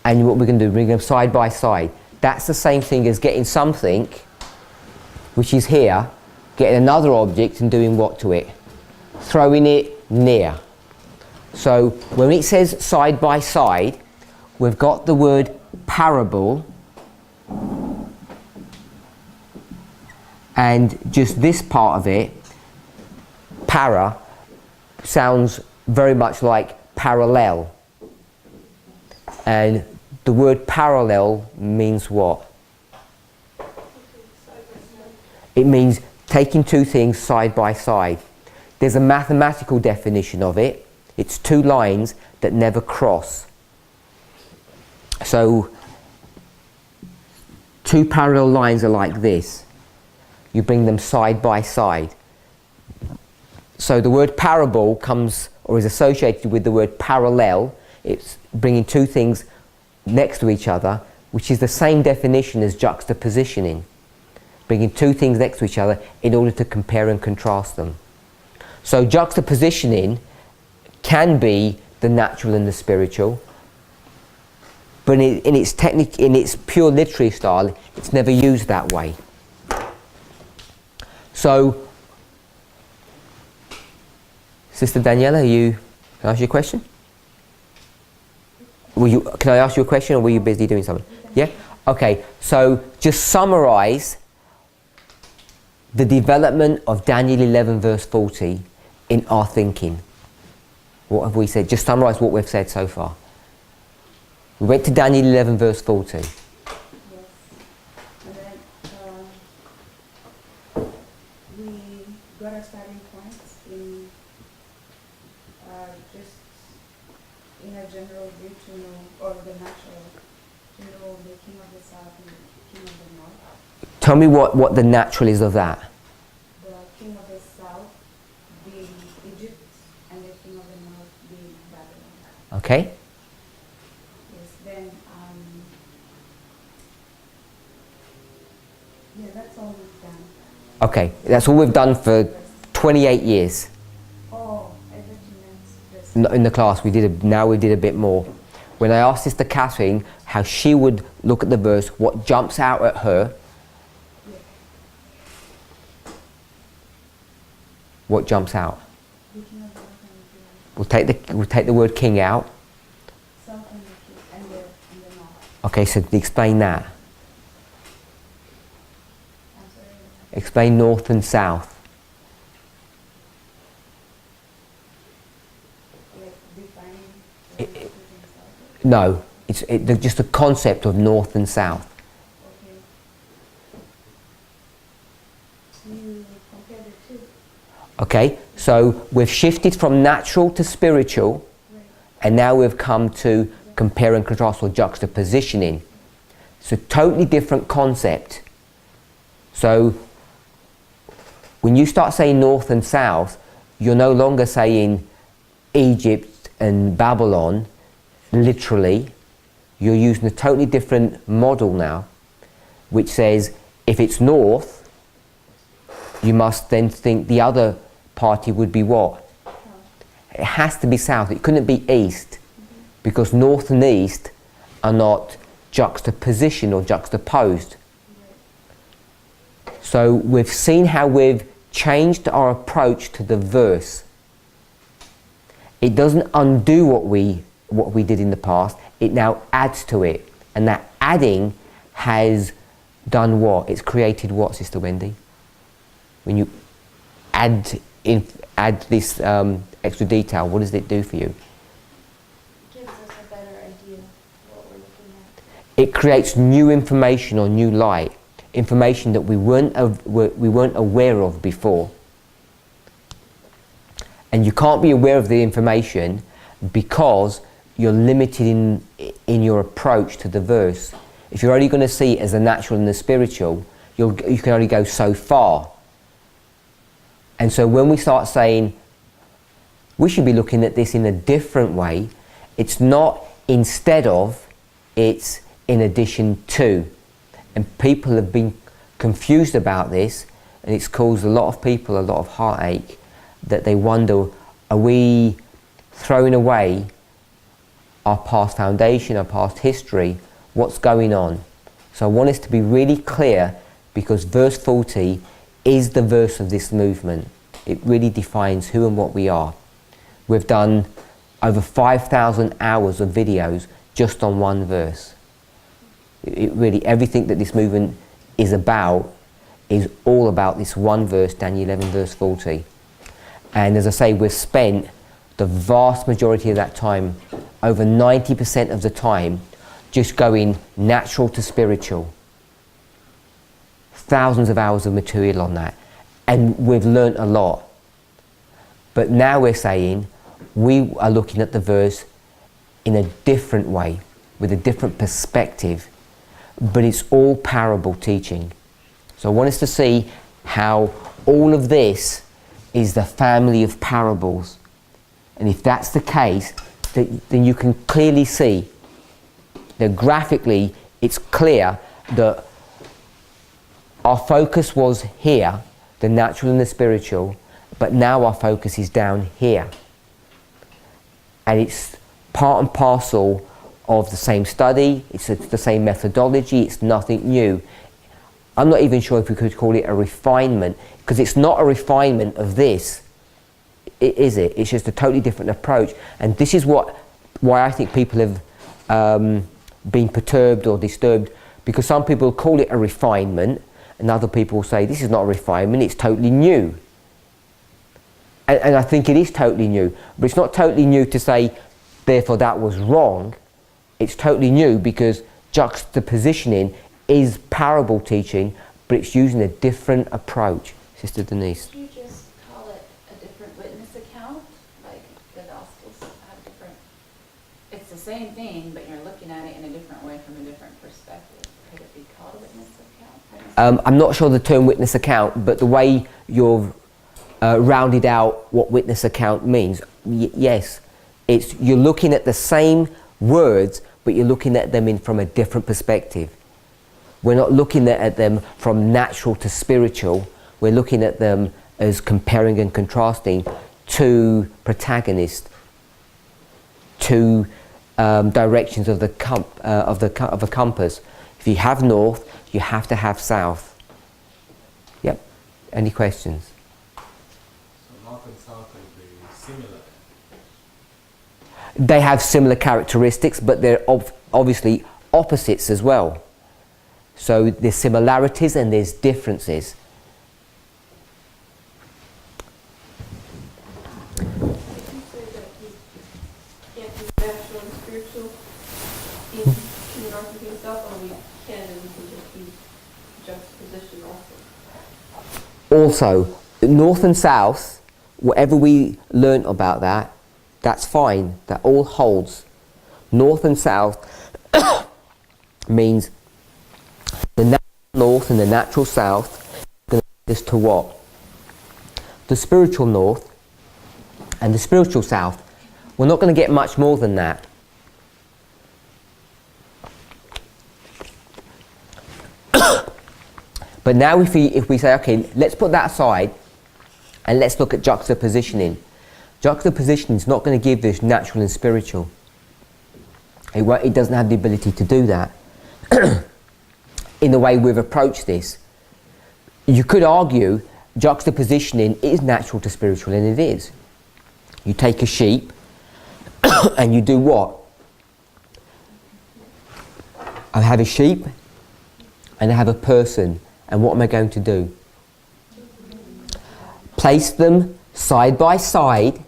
and what we're going to do, bring them side by side. That's the same thing as getting something, which is here, getting another object and doing what to it? Throwing it near. So when it says side by side, we've got the word parable, and just this part of it, para, sounds very much like parallel. And the word parallel means what? It means taking two things side by side. There's a mathematical definition of it. It's two lines that never cross. So two parallel lines are like this. You bring them side by side. So the word parable comes or is associated with the word parallel. It's bringing two things next to each other, which is the same definition as juxtapositioning. Bringing two things next to each other in order to compare and contrast them. So juxtapositioning can be the natural and the spiritual, but in its pure literary style, it's never used that way. So, Sister Daniela, can I ask you a question? Can I ask you a question, or were you busy doing something? Yeah? Okay, so just summarize the development of Daniel 11 verse 40 in our thinking. What have we said? Just summarize what we've said so far. We went to Daniel 11 verse 40. Yes. king of the south and the king of the north. Tell me what the natural is of that. The king of the south being Egypt and the king of the north being Babylon. Okay? Yes, then, yeah, that's all we've done. Okay, that's all we've done for 28 years. Oh, I thought you meant this. In the class, now we did a bit more. When I asked Sister Catherine how she would look at the verse, what jumps out at her, Yeah. what jumps out? The king of the north and the We'll take the word king out. south and the king and the north. Okay, so explain that. I'm sorry. Explain north and south. Like defining It- north and south. No, just the concept of north and south. Okay. You compare the two. Okay, so we've shifted from natural to spiritual, Right. and now we've come to compare and contrast or juxtapositioning. It's a totally different concept. So when you start saying north and south, you're no longer saying Egypt and Babylon, literally. You're using a totally different model now, which says if it's north, you must then think the other party would be what? It has to be south. It couldn't be east, because north and east are not juxtaposition or juxtaposed. So we've seen how we've changed our approach to the verse. It doesn't undo what we did in the past. It now adds to it, and that adding has done what? It's created what, Sister Wendy? When you add this extra detail, what does it do for you? Gives us a better idea of what we're looking at. It creates new information or new light, information that we weren't aware of before. And you can't be aware of the information because you're limited in your approach to the verse. If you're only going to see it as the natural and the spiritual, you can only go so far. And so when we start saying we should be looking at this in a different way, it's not instead of, it's in addition to. And people have been confused about this, and it's caused a lot of people a lot of heartache, that they wonder, are we throwing away our past foundation, our past history? What's going on? So I want us to be really clear, because verse 40 is the verse of this movement. It really defines who and what we are. We've done over 5,000 hours of videos just on one verse. It really, everything that this movement is all about this one verse, Daniel 11 verse 40. And as I say, we've spent the vast majority of that time, over 90% of the time, just going natural to spiritual. Thousands of hours of material on that. And we've learnt a lot. But now we're saying we are looking at the verse in a different way, with a different perspective. But it's all parable teaching. So I want us to see how all of this is the family of parables. And if that's the case, then you can clearly see that graphically it's clear that our focus was here, the natural and the spiritual, but now our focus is down here. And it's part and parcel of the same study, it's the same methodology, it's nothing new. I'm not even sure if we could call it a refinement, because it's not a refinement of this, is it? It's just a totally different approach. And this is why I think people have been perturbed or disturbed, because some people call it a refinement, and other people say this is not a refinement, it's totally new. And I think it is totally new, but it's not totally new to say therefore that was wrong. It's totally new because juxtapositioning is parable teaching, but it's using a different approach. Sister Denise. You just call it a different witness account, like the Gospels have different, it's the same thing, but you're looking at it in a different way from a different perspective. I'm not sure the term witness account, but the way you've rounded out what witness account means, yes, you're looking at the same words, but you're looking at them from a different perspective. We're not looking at them from natural to spiritual. We're looking at them as comparing and contrasting two protagonists, two directions of a compass. If you have north, you have to have south. Yep. Any questions? So north and south will be similar. They have similar characteristics, but they're obviously opposites as well. So there's similarities and there's differences. Did you say that you can't do natural and spiritual in north and south, or we can and we can just use juxtaposition also? Also, north and south, whatever we learnt about that, that's fine. That all holds. North and south means the natural north and the natural south going to lead us to what? The spiritual north and the spiritual south. We're not going to get much more than that. But now if we say, okay, let's put that aside and let's look at juxtapositioning. Juxtapositioning is not going to give this natural and spiritual. It doesn't have the ability to do that. In the way we've approached this, you could argue juxtapositioning is natural to spiritual, and it is. You take a sheep and you do what? I have a sheep and I have a person, and what am I going to do? Place them side by side,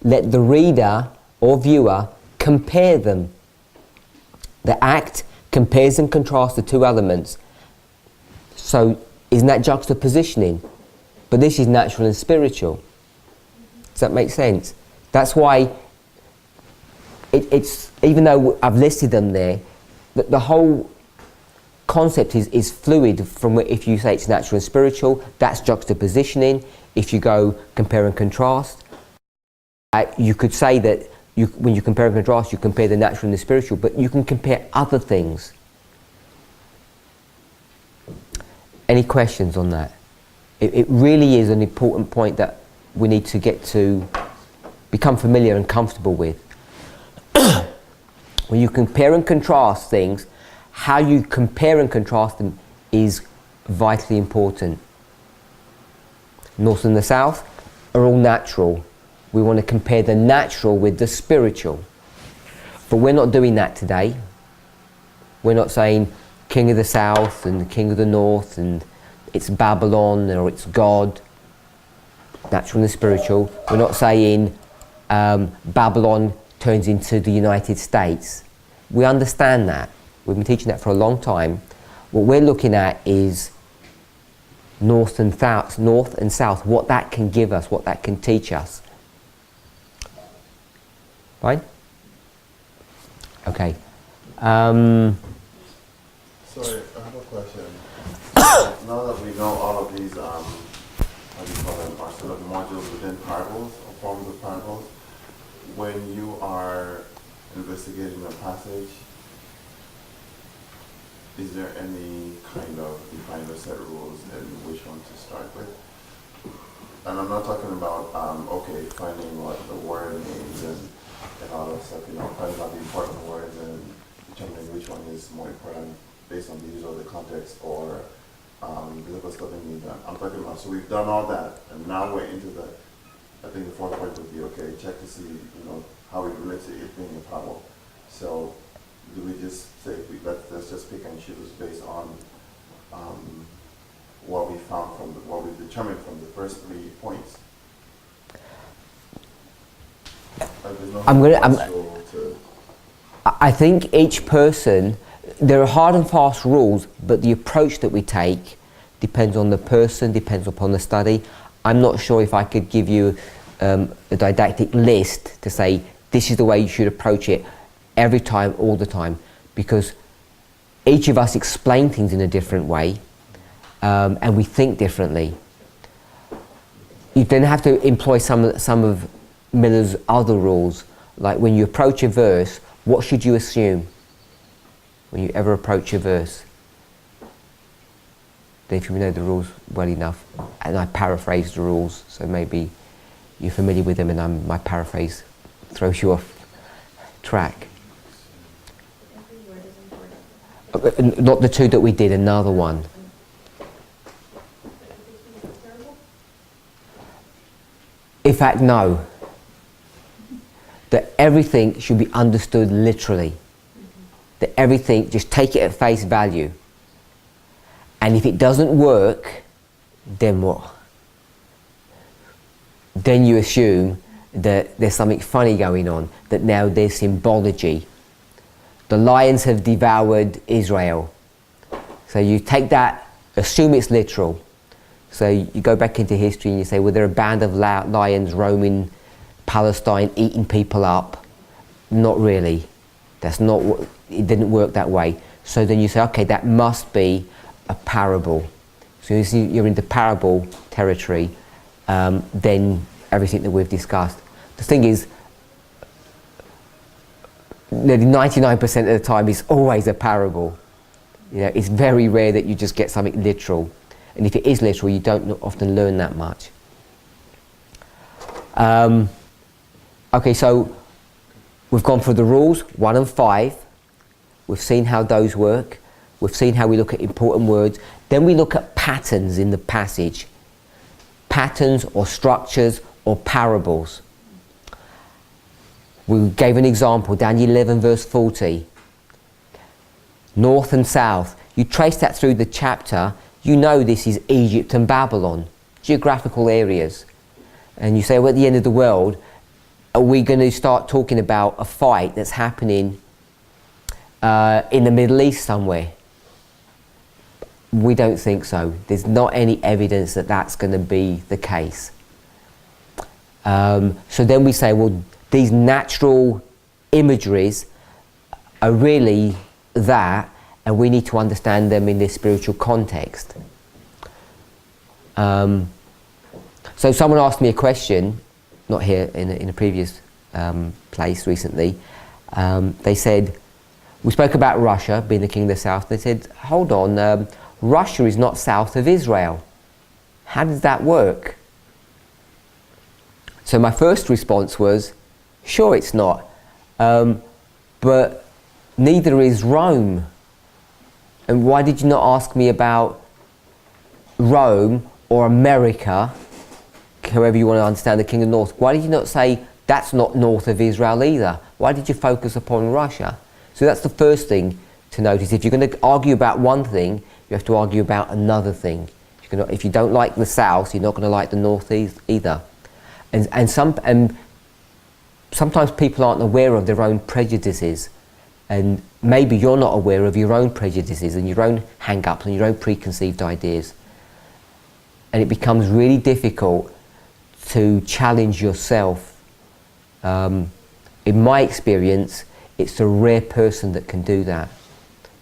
let the reader or viewer compare them. The act compares and contrasts the two elements. So isn't that juxtapositioning? But this is natural and spiritual. Does that make sense? That's why it's even though I've listed them there, the whole concept is fluid. From if you say it's natural and spiritual, that's juxtapositioning. If you go compare and contrast, you could say that when you compare and contrast, you compare the natural and the spiritual, but you can compare other things. Any questions on that? It really is an important point that we need to get to become familiar and comfortable with. When you compare and contrast things, how you compare and contrast them is vitally important. North and the south are all natural. We want to compare the natural with the spiritual. But we're not doing that today. We're not saying king of the south and the king of the north and it's Babylon or it's God. Natural and spiritual. We're not saying Babylon turns into the United States. We understand that. We've been teaching that for a long time. What we're looking at is north and south, what that can give us, what that can teach us. Fine? Okay. Sorry, I have a question. Now that we know all of these, how do you call them, are sort of modules within parables, or forms of parables, when you are investigating a passage, is there any kind of defined or set rules in which one to start with? And I'm not talking about, okay, finding what the word means and all that stuff, finding out the important words and determining which one is more important based on the use of the context or because stuff in that. I'm talking about, so we've done all that, and now we're into the, I think the fourth point would be, okay, check to see, how it relates to it being a parable. So do we just say, let's just pick and choose based on what we found what we determined from the first 3 points? I think each person, there are hard and fast rules, but the approach that we take depends on the person, depends upon the study. I'm not sure if I could give you a didactic list to say this is the way you should approach it every time, all the time, because each of us explain things in a different way. and we think differently. You then have to employ some of Miller's other rules, like when you approach a verse, what should you assume when you ever approach a verse? If you know the rules well enough, and I paraphrase the rules, so maybe you're familiar with them and my paraphrase throws you off track. Every word is important. Not the two that we did, another one. In fact, no. That everything should be understood literally. That everything, just take it at face value. And if it doesn't work, then what? Then you assume that there's something funny going on, that now there's symbology. The lions have devoured Israel. So you take that, assume it's literal. So you go back into history and you say, well, there are a band of lions roaming Palestine, eating people up. Not really. That's not what, it didn't work that way. So then you say, okay, that must be a parable. So as you're into parable territory, then everything that we've discussed. The thing is, nearly 99% of the time it's always a parable. You know, it's very rare that you just get something literal. And if it is literal, you don't often learn that much. Okay, so we've gone through the rules, 1 and 5. We've seen how those work. We've seen how we look at important words. Then we look at patterns in the passage. Patterns or structures or parables. We gave an example, Daniel 11 verse 40. North and south. You trace that through the chapter, you know this is Egypt and Babylon, geographical areas. And you say, well, at the end of the world, are we going to start talking about a fight that's happening in the Middle East somewhere? We don't think so. There's not any evidence that that's going to be the case. So then we say, well, these natural imageries are really that, and we need to understand them in this spiritual context. So someone asked me a question, not here, in a previous place recently. They said, we spoke about Russia being the king of the south. They said, hold on, Russia is not south of Israel. How does that work? So my first response was, sure it's not, but neither is Rome. And why did you not ask me about Rome or America, however you want to understand the King of the North? Why did you not say that's not north of Israel either? Why did you focus upon Russia? So that's the first thing to notice. If you're going to argue about one thing, you have to argue about another thing. If you don't like the south, you're not going to like the north either. And sometimes people aren't aware of their own prejudices. And maybe you're not aware of your own prejudices and your own hang-ups and your own preconceived ideas. And it becomes really difficult to challenge yourself. In my experience, it's a rare person that can do that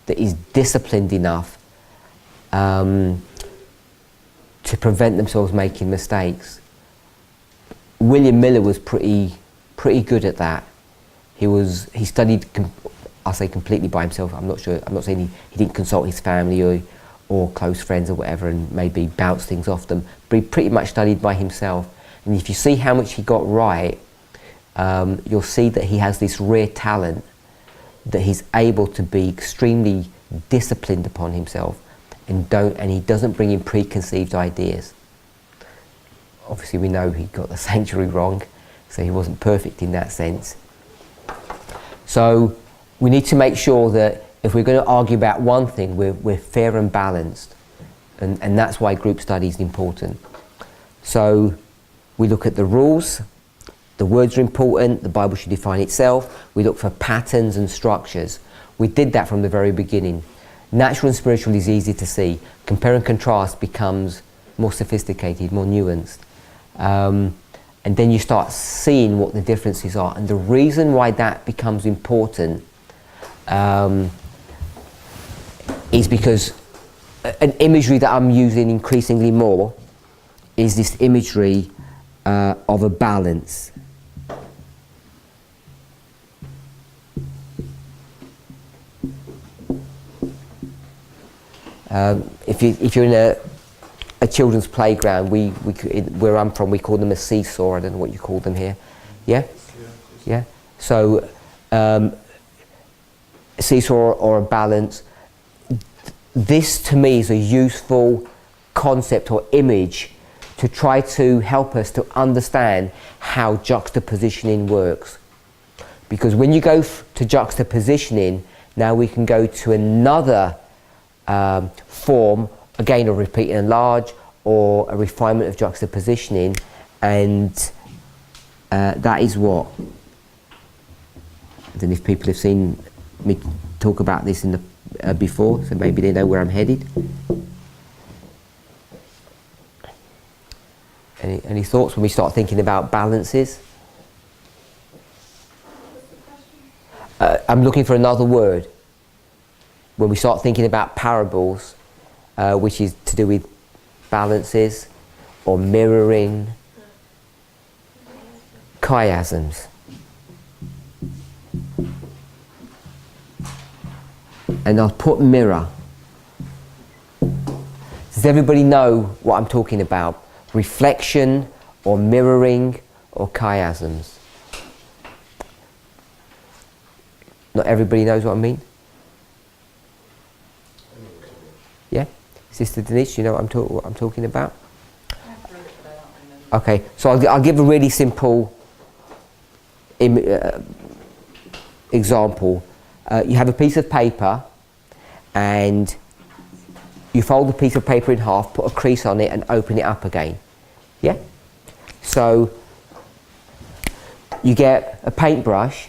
is disciplined enough to prevent themselves making mistakes. William Miller was pretty good at that. He studied, I'll say completely by himself. I'm not sure. I'm not saying he didn't consult his family or close friends or whatever and maybe bounce things off them, but he pretty much studied by himself. And if you see how much he got right, you'll see that he has this rare talent that he's able to be extremely disciplined upon himself and he doesn't bring in preconceived ideas. Obviously we know he got the sanctuary wrong, so he wasn't perfect in that sense. So we need to make sure that if we're going to argue about one thing, we're fair and balanced. And that's why group study is important. So we look at the rules, the words are important, the Bible should define itself. We look for patterns and structures. We did that from the very beginning. Natural and spiritual is easy to see. Compare and contrast becomes more sophisticated, more nuanced. And then you start seeing what the differences are. And the reason why that becomes important is because an imagery that I'm using increasingly more is this imagery of a balance. If you're in a children's playground, where I'm from, we call them a seesaw. I don't know what you call them here. Yeah? Yeah? So, seesaw or a balance. This to me is a useful concept or image to try to help us to understand how juxtapositioning works. Because when you go to juxtapositioning, now we can go to another form, again a repeat and enlarge or a refinement of juxtapositioning, and that is what? I don't know if people have seen me talk about this in the before, so maybe they know where I'm headed. Any thoughts when we start thinking about balances? I'm looking for another word. When we start thinking about parables, which is to do with balances or mirroring, chiasms. And I'll put mirror. Does everybody know what I'm talking about? Reflection or mirroring or chiasms? Not everybody knows what I mean? Yeah? Sister Denise, you know what I'm talking about? Okay, so I'll give a really simple example. You have a piece of paper and you fold the piece of paper in half, put a crease on it and open it up again. Yeah? So you get a paintbrush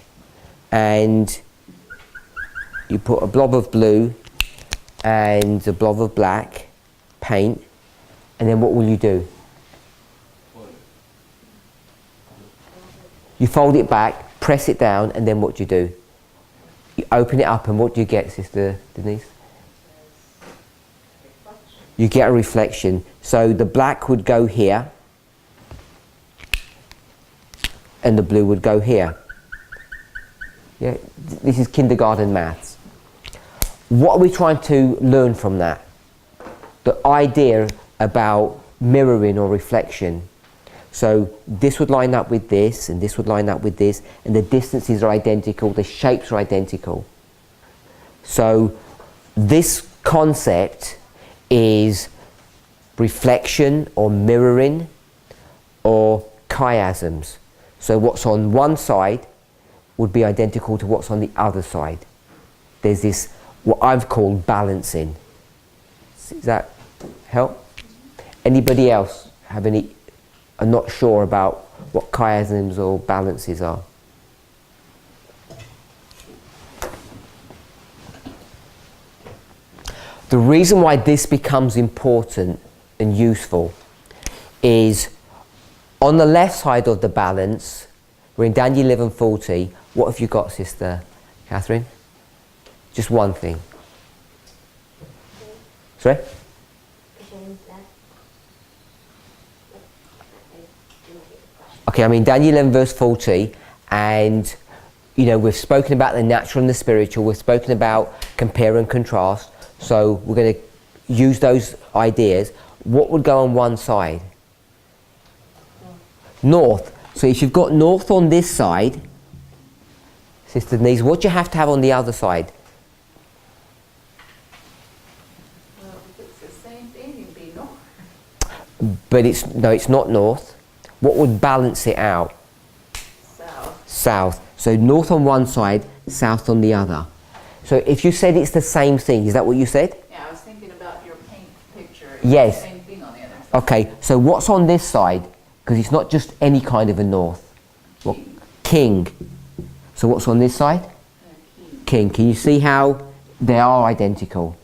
and you put a blob of blue and a blob of black paint, and then what will you do? You fold it back, press it down, and then what do you do? You open it up, and what do you get, Sister Denise? You get a reflection. So the black would go here, and the blue would go here. Yeah, this is kindergarten maths. What are we trying to learn from that? The idea about mirroring or reflection. So this would line up with this, and this would line up with this, and the distances are identical, the shapes are identical. So this concept is reflection or mirroring or chiasms. So what's on one side would be identical to what's on the other side. There's this, what I've called balancing. Does that help? Anybody else have any? I'm not sure about what chiasms or balances are. The reason why this becomes important and useful is on the left side of the balance, we're in Daniel 11:40. What have you got, Sister Catherine? Just one thing. Sorry? Okay, I'm in Daniel 11 verse 40, and you know, we've spoken about the natural and the spiritual, we've spoken about compare and contrast, so we're going to use those ideas. What would go on one side? North. So if you've got north on this side, Sister Denise, what do you have to have on the other side? Well, if it's the same thing, it'd be north. But it's not north. What would balance it out? South. South. So north on one side, south on the other. So if you said it's the same thing, is that what you said? Yeah, I was thinking about your paint picture. It's Yes. the same thing on the other side. Okay, so what's on this side? Because it's not just any kind of a north. What? King. So what's on this side? King. Can you see how they are identical?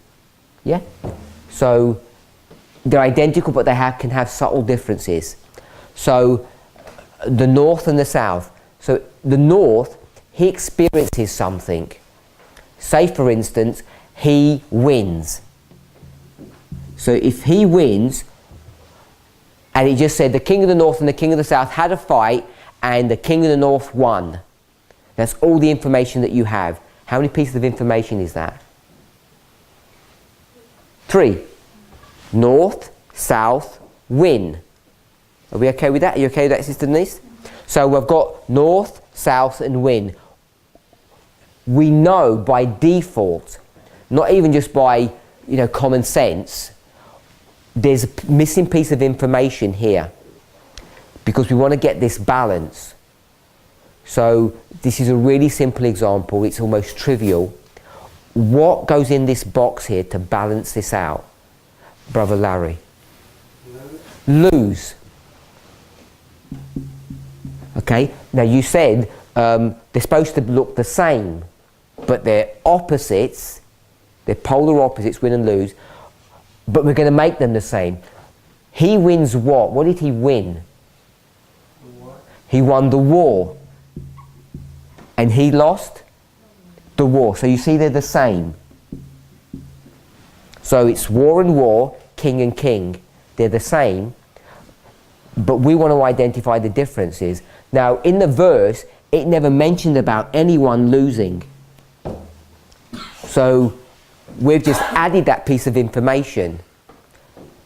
Yeah? So they're identical, but they can have subtle differences. So the north and the south. So the north, he experiences something. Say for instance, he wins. So if he wins, and he just said the king of the north and the king of the south had a fight, and the king of the north won. That's all the information that you have. How many pieces of information is that? 3. North, south, win. Are we okay with that? Are you okay with that, Sister Denise? So we've got north, south, and win. We know by default, not even just by common sense, there's a missing piece of information here because we want to get this balance. So this is a really simple example. It's almost trivial. What goes in this box here to balance this out, Brother Larry? Lose. Okay, now you said they're supposed to look the same, but they're opposites, they're polar opposites, win and lose, but we're going to make them the same. He wins what? What did he win? He won the war. And he lost the war. So you see they're the same. So it's war and war, king and king. They're the same, but we want to identify the differences. Now in the verse, it never mentioned about anyone losing. So we've just added that piece of information.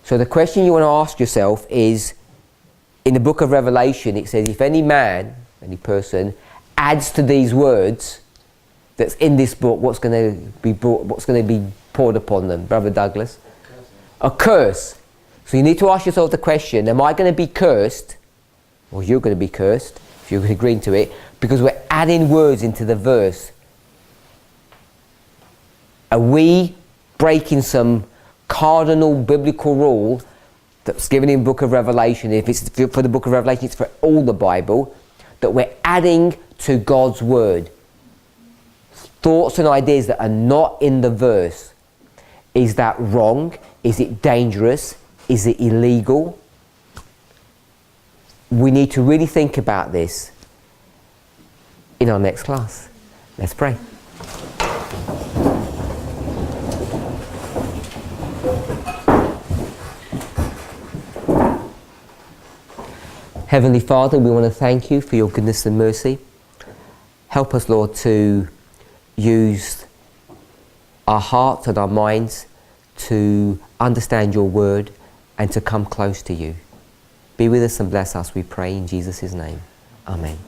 So the question you want to ask yourself is, in the book of Revelation, it says, if any man, any person, adds to these words that's in this book, what's going to be poured upon them, Brother Douglas? A curse. So you need to ask yourself the question, am I going to be cursed, or you're going to be cursed, if you're agreeing to it, because we're adding words into the verse? Are we breaking some cardinal biblical rule that's given in the book of Revelation? If it's for the book of Revelation, it's for all the Bible, that we're adding to God's word thoughts and ideas that are not in the verse. Is that wrong? Is it dangerous? Is it illegal? We need to really think about this in our next class. Let's pray. Heavenly Father, we want to thank you for your goodness and mercy. Help us, Lord, to use our hearts and our minds to understand your word and to come close to you. Be with us and bless us, we pray in Jesus' name. Amen.